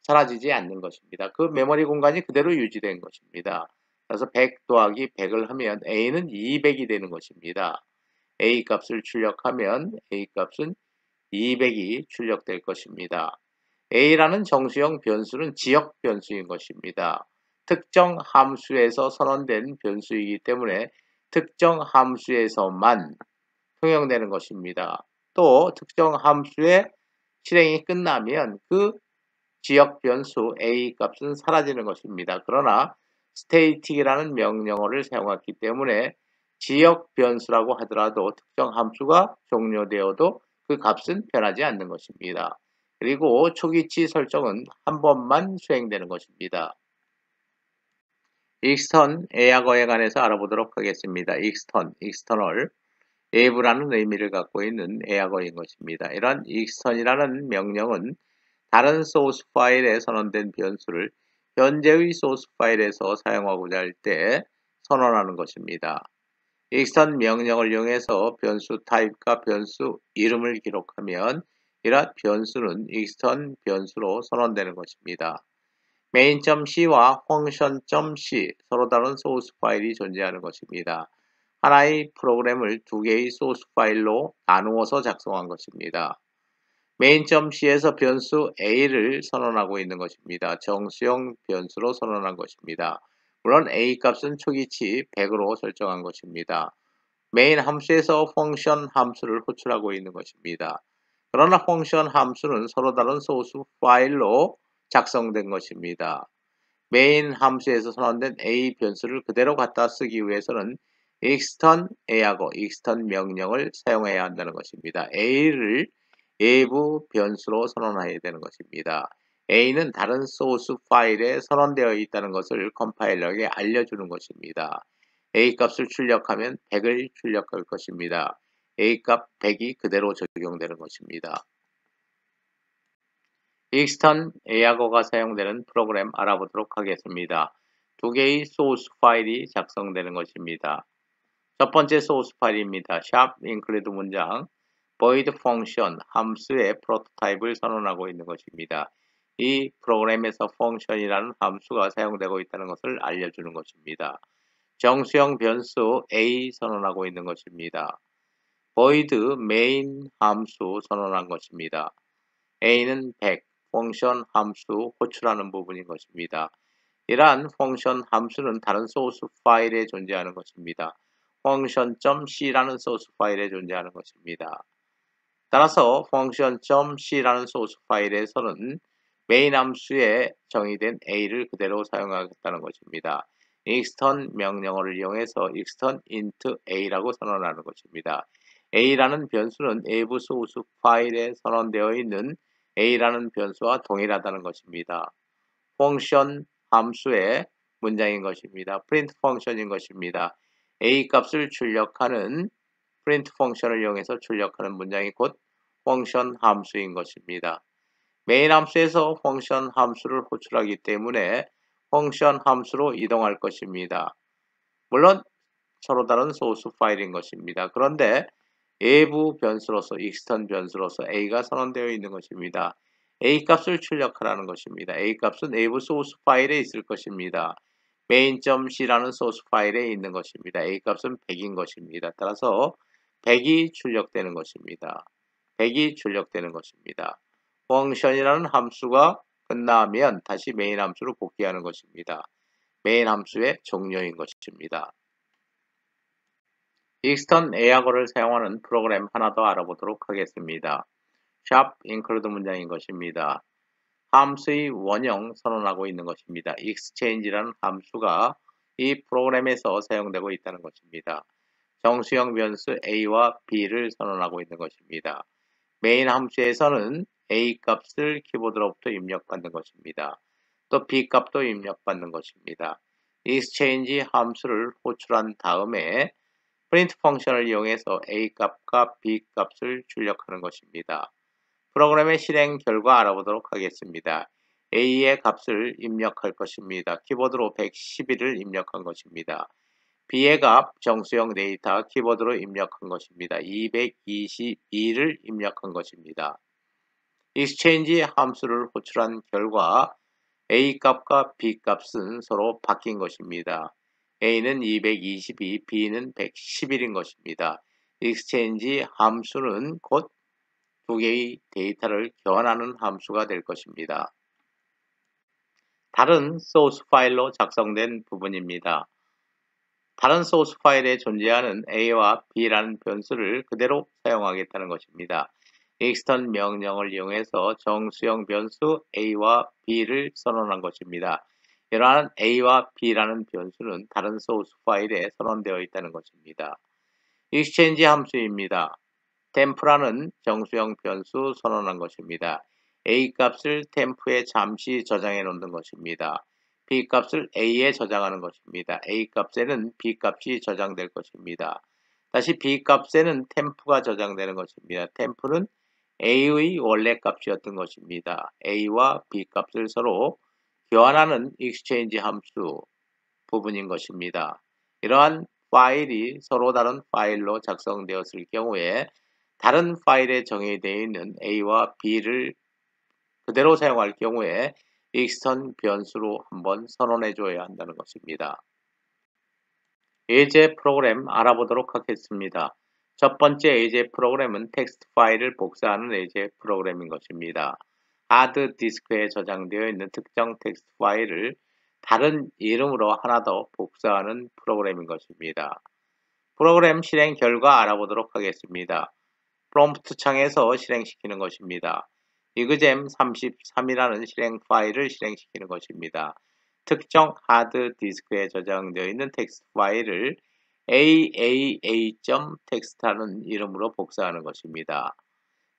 A: 사라지지 않는 것입니다. 그 메모리 공간이 그대로 유지된 것입니다. 그래서 100 더하기 100을 하면 a는 200이 되는 것입니다. a 값을 출력하면 a 값은 200이 출력될 것입니다. a라는 정수형 변수는 지역 변수인 것입니다. 특정 함수에서 선언된 변수이기 때문에 특정 함수에서만 통용되는 것입니다. 또 특정 함수의 실행이 끝나면 그 지역 변수 a 값은 사라지는 것입니다. 그러나 static이라는 명령어를 사용했기 때문에 지역 변수라고 하더라도 특정 함수가 종료되어도 그 값은 변하지 않는 것입니다. 그리고 초기치 설정은 한 번만 수행되는 것입니다. extern 예약어에 관해서 알아보도록 하겠습니다. external, 외부라는 의미를 갖고 있는 예약어인 것입니다. 이런 extern이라는 명령은 다른 소스 파일에 선언된 변수를 현재의 소스 파일에서 사용하고자 할 때 선언하는 것입니다. extern 명령을 이용해서 변수 타입과 변수 이름을 기록하면 이러한 변수는 extern 변수로 선언되는 것입니다. main.c와 function.c 서로 다른 소스 파일이 존재하는 것입니다. 하나의 프로그램을 두 개의 소스 파일로 나누어서 작성한 것입니다. main.c에서 변수 a를 선언하고 있는 것입니다. 정수형 변수로 선언한 것입니다. 물론 a 값은 초기치 100으로 설정한 것입니다. 메인 함수에서 펑션 함수를 호출하고 있는 것입니다. 그러나 펑션 함수는 서로 다른 소스 파일로 작성된 것입니다. 메인 함수에서 선언된 a 변수를 그대로 갖다 쓰기 위해서는 extern a하고 extern 명령을 사용해야 한다는 것입니다. a를 외부 변수로 선언해야 되는 것입니다. a는 다른 소스 파일에 선언되어 있다는 것을 컴파일러에게 알려주는 것입니다. a 값을 출력하면 100을 출력할 것입니다. a 값 100이 그대로 적용되는 것입니다. extern a하고가 사용되는 프로그램 알아보도록 하겠습니다. 두 개의 소스 파일이 작성되는 것입니다. 첫 번째 소스 파일입니다. include 문장 void function 함수의 프로토타입을 선언하고 있는 것입니다. 이 프로그램에서 function이라는 함수가 사용되고 있다는 것을 알려주는 것입니다. 정수형 변수 a 선언하고 있는 것입니다. void main 함수 선언한 것입니다. a는 100, 펑션 함수 호출하는 부분인 것입니다. 이러한 펑션 함수는 다른 소스 파일에 존재하는 것입니다. function.c라는 소스 파일에 존재하는 것입니다. 따라서 function.c라는 소스 파일에서는 메인 함수에 정의된 a를 그대로 사용하겠다는 것입니다. extern 명령어를 이용해서 extern int a라고 선언하는 것입니다. a라는 변수는 외부 소스 파일에 선언되어 있는 a라는 변수와 동일하다는 것입니다. function 함수의 문장인 것입니다. print function인 것입니다. a 값을 출력하는 print 펑션을 이용해서 출력하는 문장이 곧 function 함수인 것입니다. 메인 함수에서 function 함수를 호출하기 때문에 function 함수로 이동할 것입니다. 물론 서로 다른 소스 파일인 것입니다. 그런데 외부 변수로서 extern 변수로서 a가 선언되어 있는 것입니다. a 값을 출력하라는 것입니다. a 값은 외부 소스 파일에 있을 것입니다. main.c라는 소스 파일에 있는 것입니다. a 값은 100인 것입니다. 따라서 100이 출력되는 것입니다. 100이 출력되는 것입니다. function이라는 함수가 끝나면 다시 메인 함수로 복귀하는 것입니다. 메인 함수의 종료인 것입니다. extern a하고를 사용하는 프로그램 하나 더 알아보도록 하겠습니다. include 문장인 것입니다. 함수의 원형 선언하고 있는 것입니다. exchange라는 함수가 이 프로그램에서 사용되고 있다는 것입니다. 정수형 변수 a와 b를 선언하고 있는 것입니다. 메인 함수에서는 a 값을 키보드로부터 입력받는 것입니다. 또 b 값도 입력받는 것입니다. exchange 함수를 호출한 다음에 print 펑션을 이용해서 a 값과 b 값을 출력하는 것입니다. 프로그램의 실행 결과 알아보도록 하겠습니다. a의 값을 입력할 것입니다. 키보드로 111을 입력한 것입니다. b의 값 정수형 데이터 키보드로 입력한 것입니다. 222를 입력한 것입니다. exchange 함수를 호출한 결과 a 값과 b 값은 서로 바뀐 것입니다. a는 222, b는 111인 것입니다. exchange 함수는 곧 두 개의 데이터를 교환하는 함수가 될 것입니다. 다른 소스 파일로 작성된 부분입니다. 다른 소스 파일에 존재하는 a와 b라는 변수를 그대로 사용하겠다는 것입니다. extern 명령을 이용해서 정수형 변수 a와 b를 선언한 것입니다. 이러한 a와 b라는 변수는 다른 소스 파일에 선언되어 있다는 것입니다. exchange 함수입니다. temp라는 정수형 변수 선언한 것입니다. a 값을 temp에 잠시 저장해 놓는 것입니다. b 값을 a에 저장하는 것입니다. a 값에는 b 값이 저장될 것입니다. 다시 b 값에는 temp가 저장되는 것입니다. temp는 a의 원래 값이었던 것입니다. a와 b 값을 서로 교환하는 exchange 함수 부분인 것입니다. 이러한 파일이 서로 다른 파일로 작성되었을 경우에 다른 파일에 정의되어 있는 a와 b를 그대로 사용할 경우에 extern 변수로 한번 선언해 줘야 한다는 것입니다. 예제 프로그램 알아보도록 하겠습니다. 첫 번째 예제 프로그램은 텍스트 파일을 복사하는 예제 프로그램인 것입니다. 하드 디스크에 저장되어 있는 특정 텍스트 파일을 다른 이름으로 하나 더 복사하는 프로그램인 것입니다. 프로그램 실행 결과 알아보도록 하겠습니다. 프롬프트 창에서 실행시키는 것입니다. 이그잼 33이라는 실행 파일을 실행시키는 것입니다. 특정 하드 디스크에 저장되어 있는 텍스트 파일을 aaa.txt라는 이름으로 복사하는 것입니다.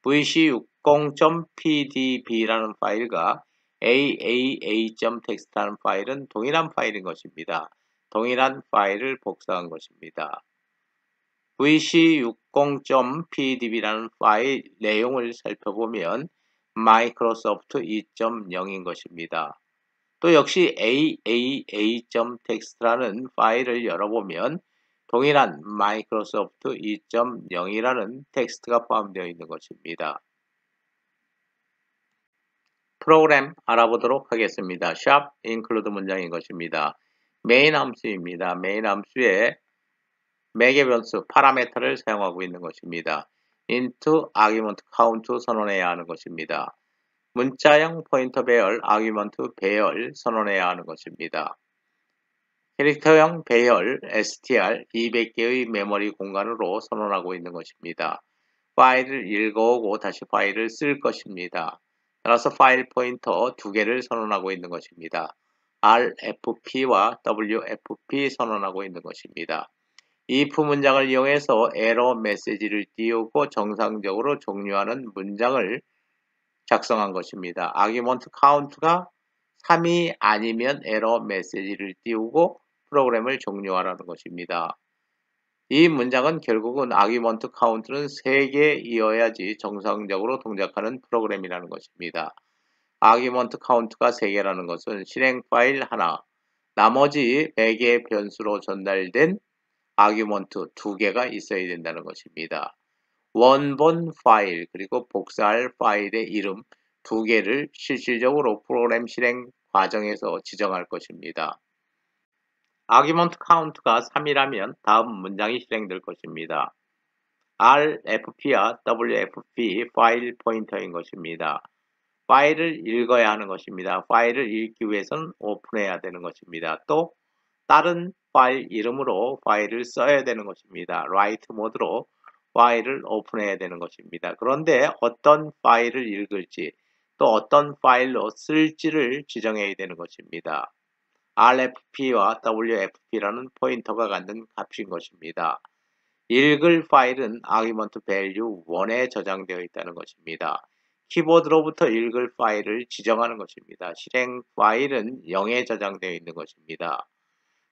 A: vc60.pdb라는 파일과 aaa.txt라는 파일은 동일한 파일인 것입니다. 동일한 파일을 복사한 것입니다. vc60.pdb라는 파일 내용을 살펴보면 마이크로소프트 2.0인 것입니다. 또 역시 aaa.txt라는 파일을 열어보면 동일한 마이크로소프트 2.0이라는 텍스트가 포함되어 있는 것입니다. 프로그램 알아보도록 하겠습니다. shop include 문장인 것입니다. 메인 함수입니다. 메인 함수에 매개 변수 파라메터를 사용하고 있는 것입니다. int argument count 선언해야 하는 것입니다. 문자형 포인터 배열 argument 배열 선언해야 하는 것입니다. 캐릭터형 배열 str 200개의 메모리 공간으로 선언하고 있는 것입니다. 파일을 읽어오고 다시 파일을 쓸 것입니다. 따라서 파일 포인터 2개를 선언하고 있는 것입니다. rfp와 wfp 선언하고 있는 것입니다. if 문장을 이용해서 에러 메시지를 띄우고 정상적으로 종료하는 문장을 작성한 것입니다. argument count가 3이 아니면 에러 메시지를 띄우고 프로그램을 종료하라는 것입니다. 이 문장은 결국은 argument count는 3개이어야지 정상적으로 동작하는 프로그램이라는 것입니다. argument count가 3개라는 것은 실행 파일 하나, 나머지 4개의 변수로 전달된 argument 2개가 있어야 된다는 것입니다. 원본 파일 그리고 복사할 파일의 이름 2개를 실질적으로 프로그램 실행 과정에서 지정할 것입니다. argument count가 3이라면 다음 문장이 실행될 것입니다. rfp와 wfp 파일 포인터인 것입니다. 파일을 읽어야 하는 것입니다. 파일을 읽기 위해서는 오픈해야 되는 것입니다. 또 다른 파일 이름으로 파일을 써야 되는 것입니다. write 모드로 파일을 오픈해야 되는 것입니다. 그런데 어떤 파일을 읽을지 또 어떤 파일로 쓸지를 지정해야 되는 것입니다. rfp와 wfp라는 포인터가 갖는 값인 것입니다. 읽을 파일은 argument value 1에 저장되어 있다는 것입니다. 키보드로부터 읽을 파일을 지정하는 것입니다. 실행 파일은 0에 저장되어 있는 것입니다.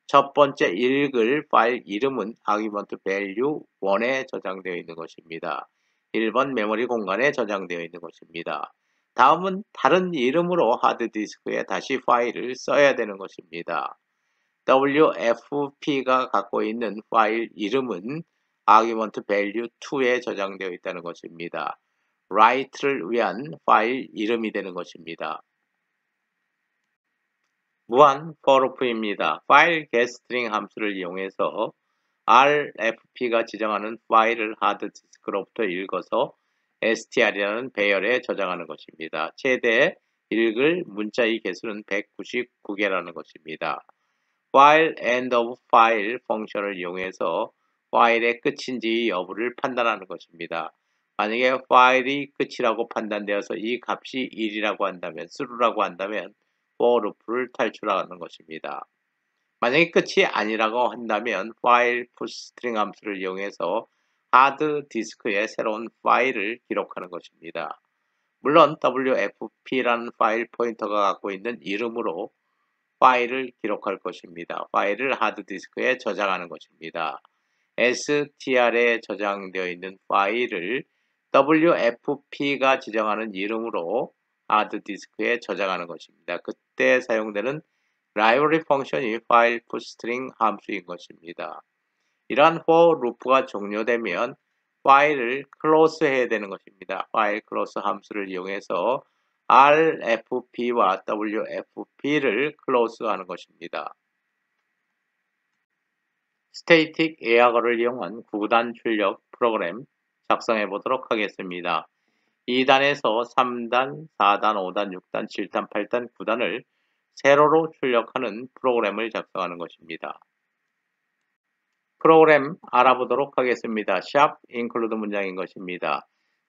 A: 첫 번째 읽을 파일 이름은 argument value 1에 저장되어 있는 것입니다. 1번 메모리 공간에 저장되어 있는 것입니다. 다음은 다른 이름으로 하드디스크에 다시 파일을 써야 되는 것입니다. wfp가 갖고 있는 파일 이름은 argument value 2에 저장되어 있다는 것입니다. write를 위한 파일 이름이 되는 것입니다. 무한 forloop입니다. 파일 getString 함수를 이용해서 rfp가 지정하는 파일을 하드디스크로부터 읽어서 str이라는 배열에 저장하는 것입니다. 최대 읽을 문자의 개수는 199개라는 것입니다. while end of file 펑션을 이용해서 파일의 끝인지 여부를 판단하는 것입니다. 만약에 파일이 끝이라고 판단되어서 이 값이 1이라고 한다면, true라고 한다면 for loop를 탈출하는 것입니다. 만약에 끝이 아니라고 한다면 파일 pushString 함수를 이용해서 하드 디스크에 새로운 파일을 기록하는 것입니다. 물론 wfp라는 파일 포인터가 갖고 있는 이름으로 파일을 기록할 것입니다. 파일을 하드디스크에 저장하는 것입니다. str에 저장되어 있는 파일을 wfp가 지정하는 이름으로 하드디스크에 저장하는 것입니다. 그때 사용되는 라이브러리 펑션이 파일 pushString 함수인 것입니다. 이러한 for loop가 종료되면 파일을 close 해야 되는 것입니다. 파일 close 함수를 이용해서 rfp와 wfp를 close 하는 것입니다. 스테이틱 에어거를 이용한 9단 출력 프로그램 작성해 보도록 하겠습니다. 2단에서 3단, 4단, 5단, 6단, 7단, 8단, 9단을 세로로 출력하는 프로그램을 작성하는 것입니다. 프로그램 알아보도록 하겠습니다. 샵 include 문장인 것입니다.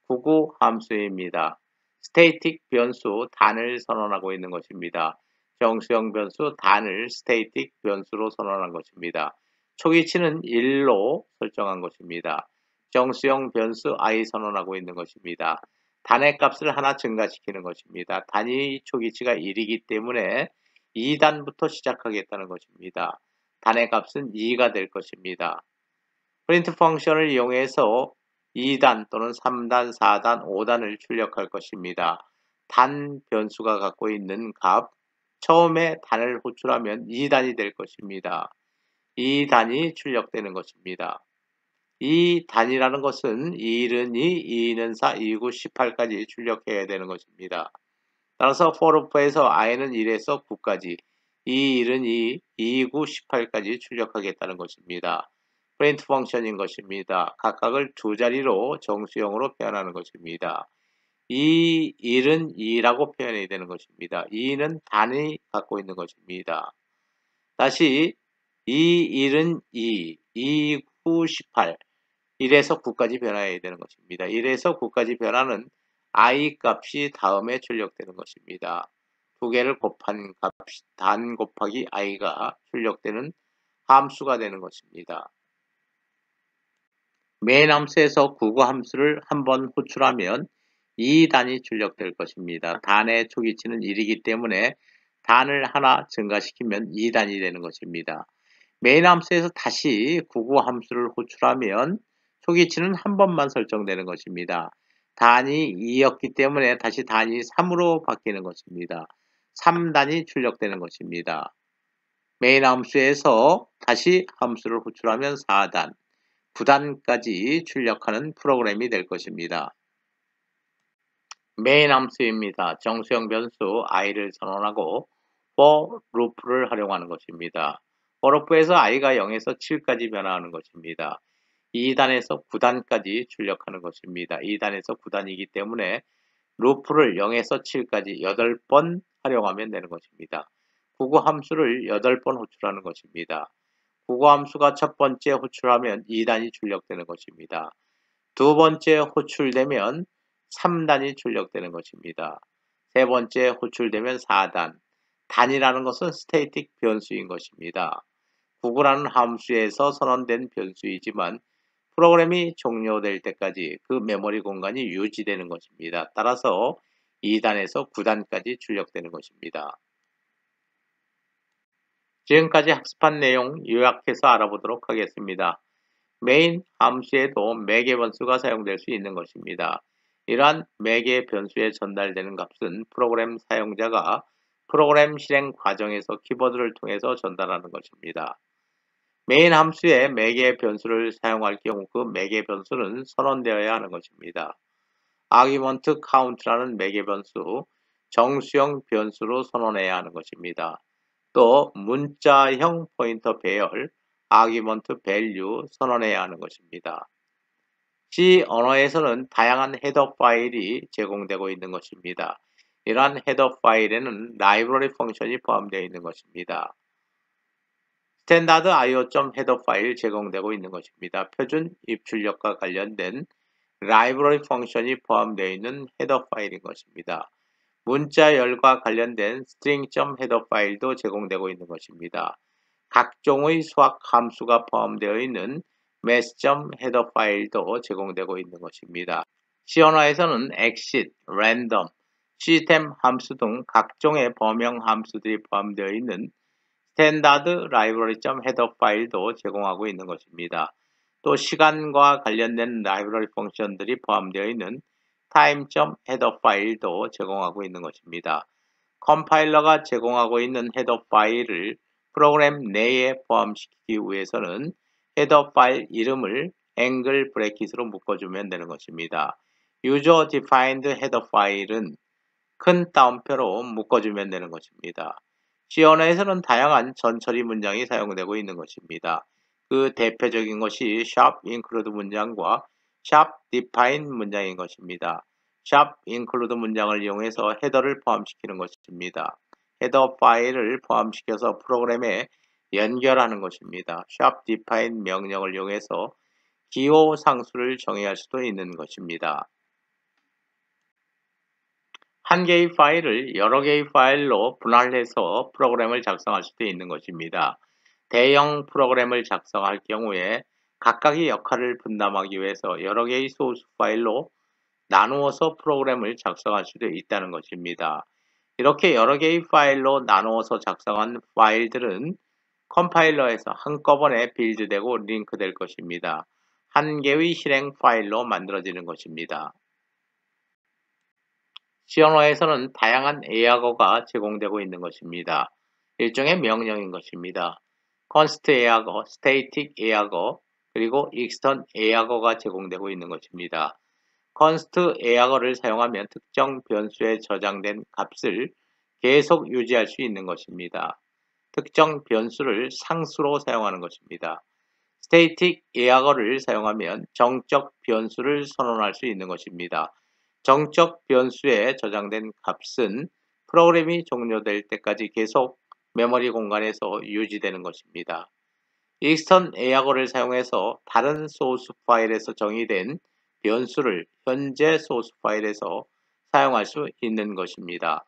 A: 구구 함수입니다. static 변수 단을 선언하고 있는 것입니다. 정수형 변수 단을 static 변수로 선언한 것입니다. 초기치는 1로 설정한 것입니다. 정수형 변수 i 선언하고 있는 것입니다. 단의 값을 하나 증가시키는 것입니다. 단위 초기치가 1이기 때문에 2단부터 시작하겠다는 것입니다. 단의 값은 2가 될 것입니다. 프린트 펑션을 이용해서 2단 또는 3단, 4단, 5단을 출력할 것입니다. 단 변수가 갖고 있는 값, 처음에 단을 호출하면 2단이 될 것입니다. 2단이 출력되는 것입니다. 이 단이라는 것은 2는 2, 2는 4, 2, 9, 18까지 출력해야 되는 것입니다. 따라서 for loop에서 i는 1에서 9까지, 2, 1은 2, 2, 9, 18까지 출력하겠다는 것입니다. 프린트 펑션인 것입니다. 각각을 두 자리로 정수형으로 표현하는 것입니다. 2, 1은 2라고 표현해야 되는 것입니다. 2는 단위 갖고 있는 것입니다. 다시 2, 1은 2, 2, 9, 18, 1에서 9까지 변화해야 되는 것입니다. 1에서 9까지 변화는 i 값이 다음에 출력되는 것입니다. 두 개를 곱한 값, 단 곱하기 i가 출력되는 함수가 되는 것입니다. 메인 함수에서 구구 함수를 한번 호출하면 2단이 출력될 것입니다. 단의 초기치는 1이기 때문에 단을 하나 증가시키면 2단이 되는 것입니다. 메인 함수에서 다시 구구 함수를 호출하면 초기치는 한 번만 설정되는 것입니다. 단이 2였기 때문에 다시 단이 3으로 바뀌는 것입니다. 3단이 출력되는 것입니다. 메인 함수에서 다시 함수를 호출하면 4단, 9단까지 출력하는 프로그램이 될 것입니다. 메인 함수입니다. 정수형 변수 i를 선언하고 for loop를 활용하는 것입니다. for loop에서 i가 0에서 7까지 변화하는 것입니다. 2단에서 9단까지 출력하는 것입니다. 2단에서 9단이기 때문에 루프를 0에서 7까지 8번 활용하면 되는 것입니다. 구구 함수를 8번 호출하는 것입니다. 구구 함수가 첫 번째 호출하면 2단이 출력되는 것입니다. 두 번째 호출되면 3단이 출력되는 것입니다. 세 번째 호출되면 4단. 단이라는 것은 스태틱 변수인 것입니다. 구구라는 함수에서 선언된 변수이지만 프로그램이 종료될 때까지 그 메모리 공간이 유지되는 것입니다. 따라서 2단에서 9단까지 출력되는 것입니다. 지금까지 학습한 내용 요약해서 알아보도록 하겠습니다. 메인 함수에도 매개 변수가 사용될 수 있는 것입니다. 이러한 매개 변수에 전달되는 값은 프로그램 사용자가 프로그램 실행 과정에서 키보드를 통해서 전달하는 것입니다. 메인 함수에 매개 변수를 사용할 경우 그 매개 변수는 선언되어야 하는 것입니다. argument count라는 매개 변수, 정수형 변수로 선언해야 하는 것입니다. 또 문자형 포인터 배열, argument value 선언해야 하는 것입니다. C 언어에서는 다양한 헤더 파일이 제공되고 있는 것입니다. 이러한 헤더 파일에는 라이브러리 펑션이 포함되어 있는 것입니다. 스탠다드 io.헤더 파일 제공되고 있는 것입니다. 표준 입출력과 관련된 라이브러리 펑션이 포함되어 있는 헤더 파일인 것입니다. 문자열과 관련된 string.헤더 파일도 제공되고 있는 것입니다. 각종의 수학 함수가 포함되어 있는 math.헤더 파일도 제공되고 있는 것입니다. C 언어에서는 exit, random, system 함수 등 각종의 범용 함수들이 포함되어 있는 스탠다드 라이브러리.헤더 파일도 제공하고 있는 것입니다. 또 시간과 관련된 라이브러리 펑션들이 포함되어 있는 time.헤더 파일도 제공하고 있는 것입니다. 컴파일러가 제공하고 있는 헤더 파일을 프로그램 내에 포함시키기 위해서는 헤더 파일 이름을 앵글 브래킷으로 묶어주면 되는 것입니다. User Defined 헤더 파일은 큰 따옴표로 묶어주면 되는 것입니다. C 언어에서는 다양한 전처리 문장이 사용되고 있는 것입니다. 그 대표적인 것이 shop include 문장과 shop define 문장인 것입니다. shop include 문장을 이용해서 헤더를 포함시키는 것입니다. 헤더 파일을 포함시켜서 프로그램에 연결하는 것입니다. sharp-define 명령을 이용해서 기호 상수를 정의할 수도 있는 것입니다. 한 개의 파일을 여러 개의 파일로 분할해서 프로그램을 작성할 수도 있는 것입니다. 대형 프로그램을 작성할 경우에 각각의 역할을 분담하기 위해서 여러 개의 소스 파일로 나누어서 프로그램을 작성할 수도 있다는 것입니다. 이렇게 여러 개의 파일로 나누어서 작성한 파일들은 컴파일러에서 한꺼번에 빌드되고 링크될 것입니다. 한 개의 실행 파일로 만들어지는 것입니다. 시언어에서는 다양한 에어거가 제공되고 있는 것입니다. 일종의 명령인 것입니다. const 에어거, static 에어거, 그리고 extern 에어거가 제공되고 있는 것입니다. const 에어거를 사용하면 특정 변수에 저장된 값을 계속 유지할 수 있는 것입니다. 특정 변수를 상수로 사용하는 것입니다. static 에어거를 사용하면 정적 변수를 선언할 수 있는 것입니다. 정적 변수에 저장된 값은 프로그램이 종료될 때까지 계속 메모리 공간에서 유지되는 것입니다. extern 에어거를 사용해서 다른 소스 파일에서 정의된 변수를 현재 소스 파일에서 사용할 수 있는 것입니다.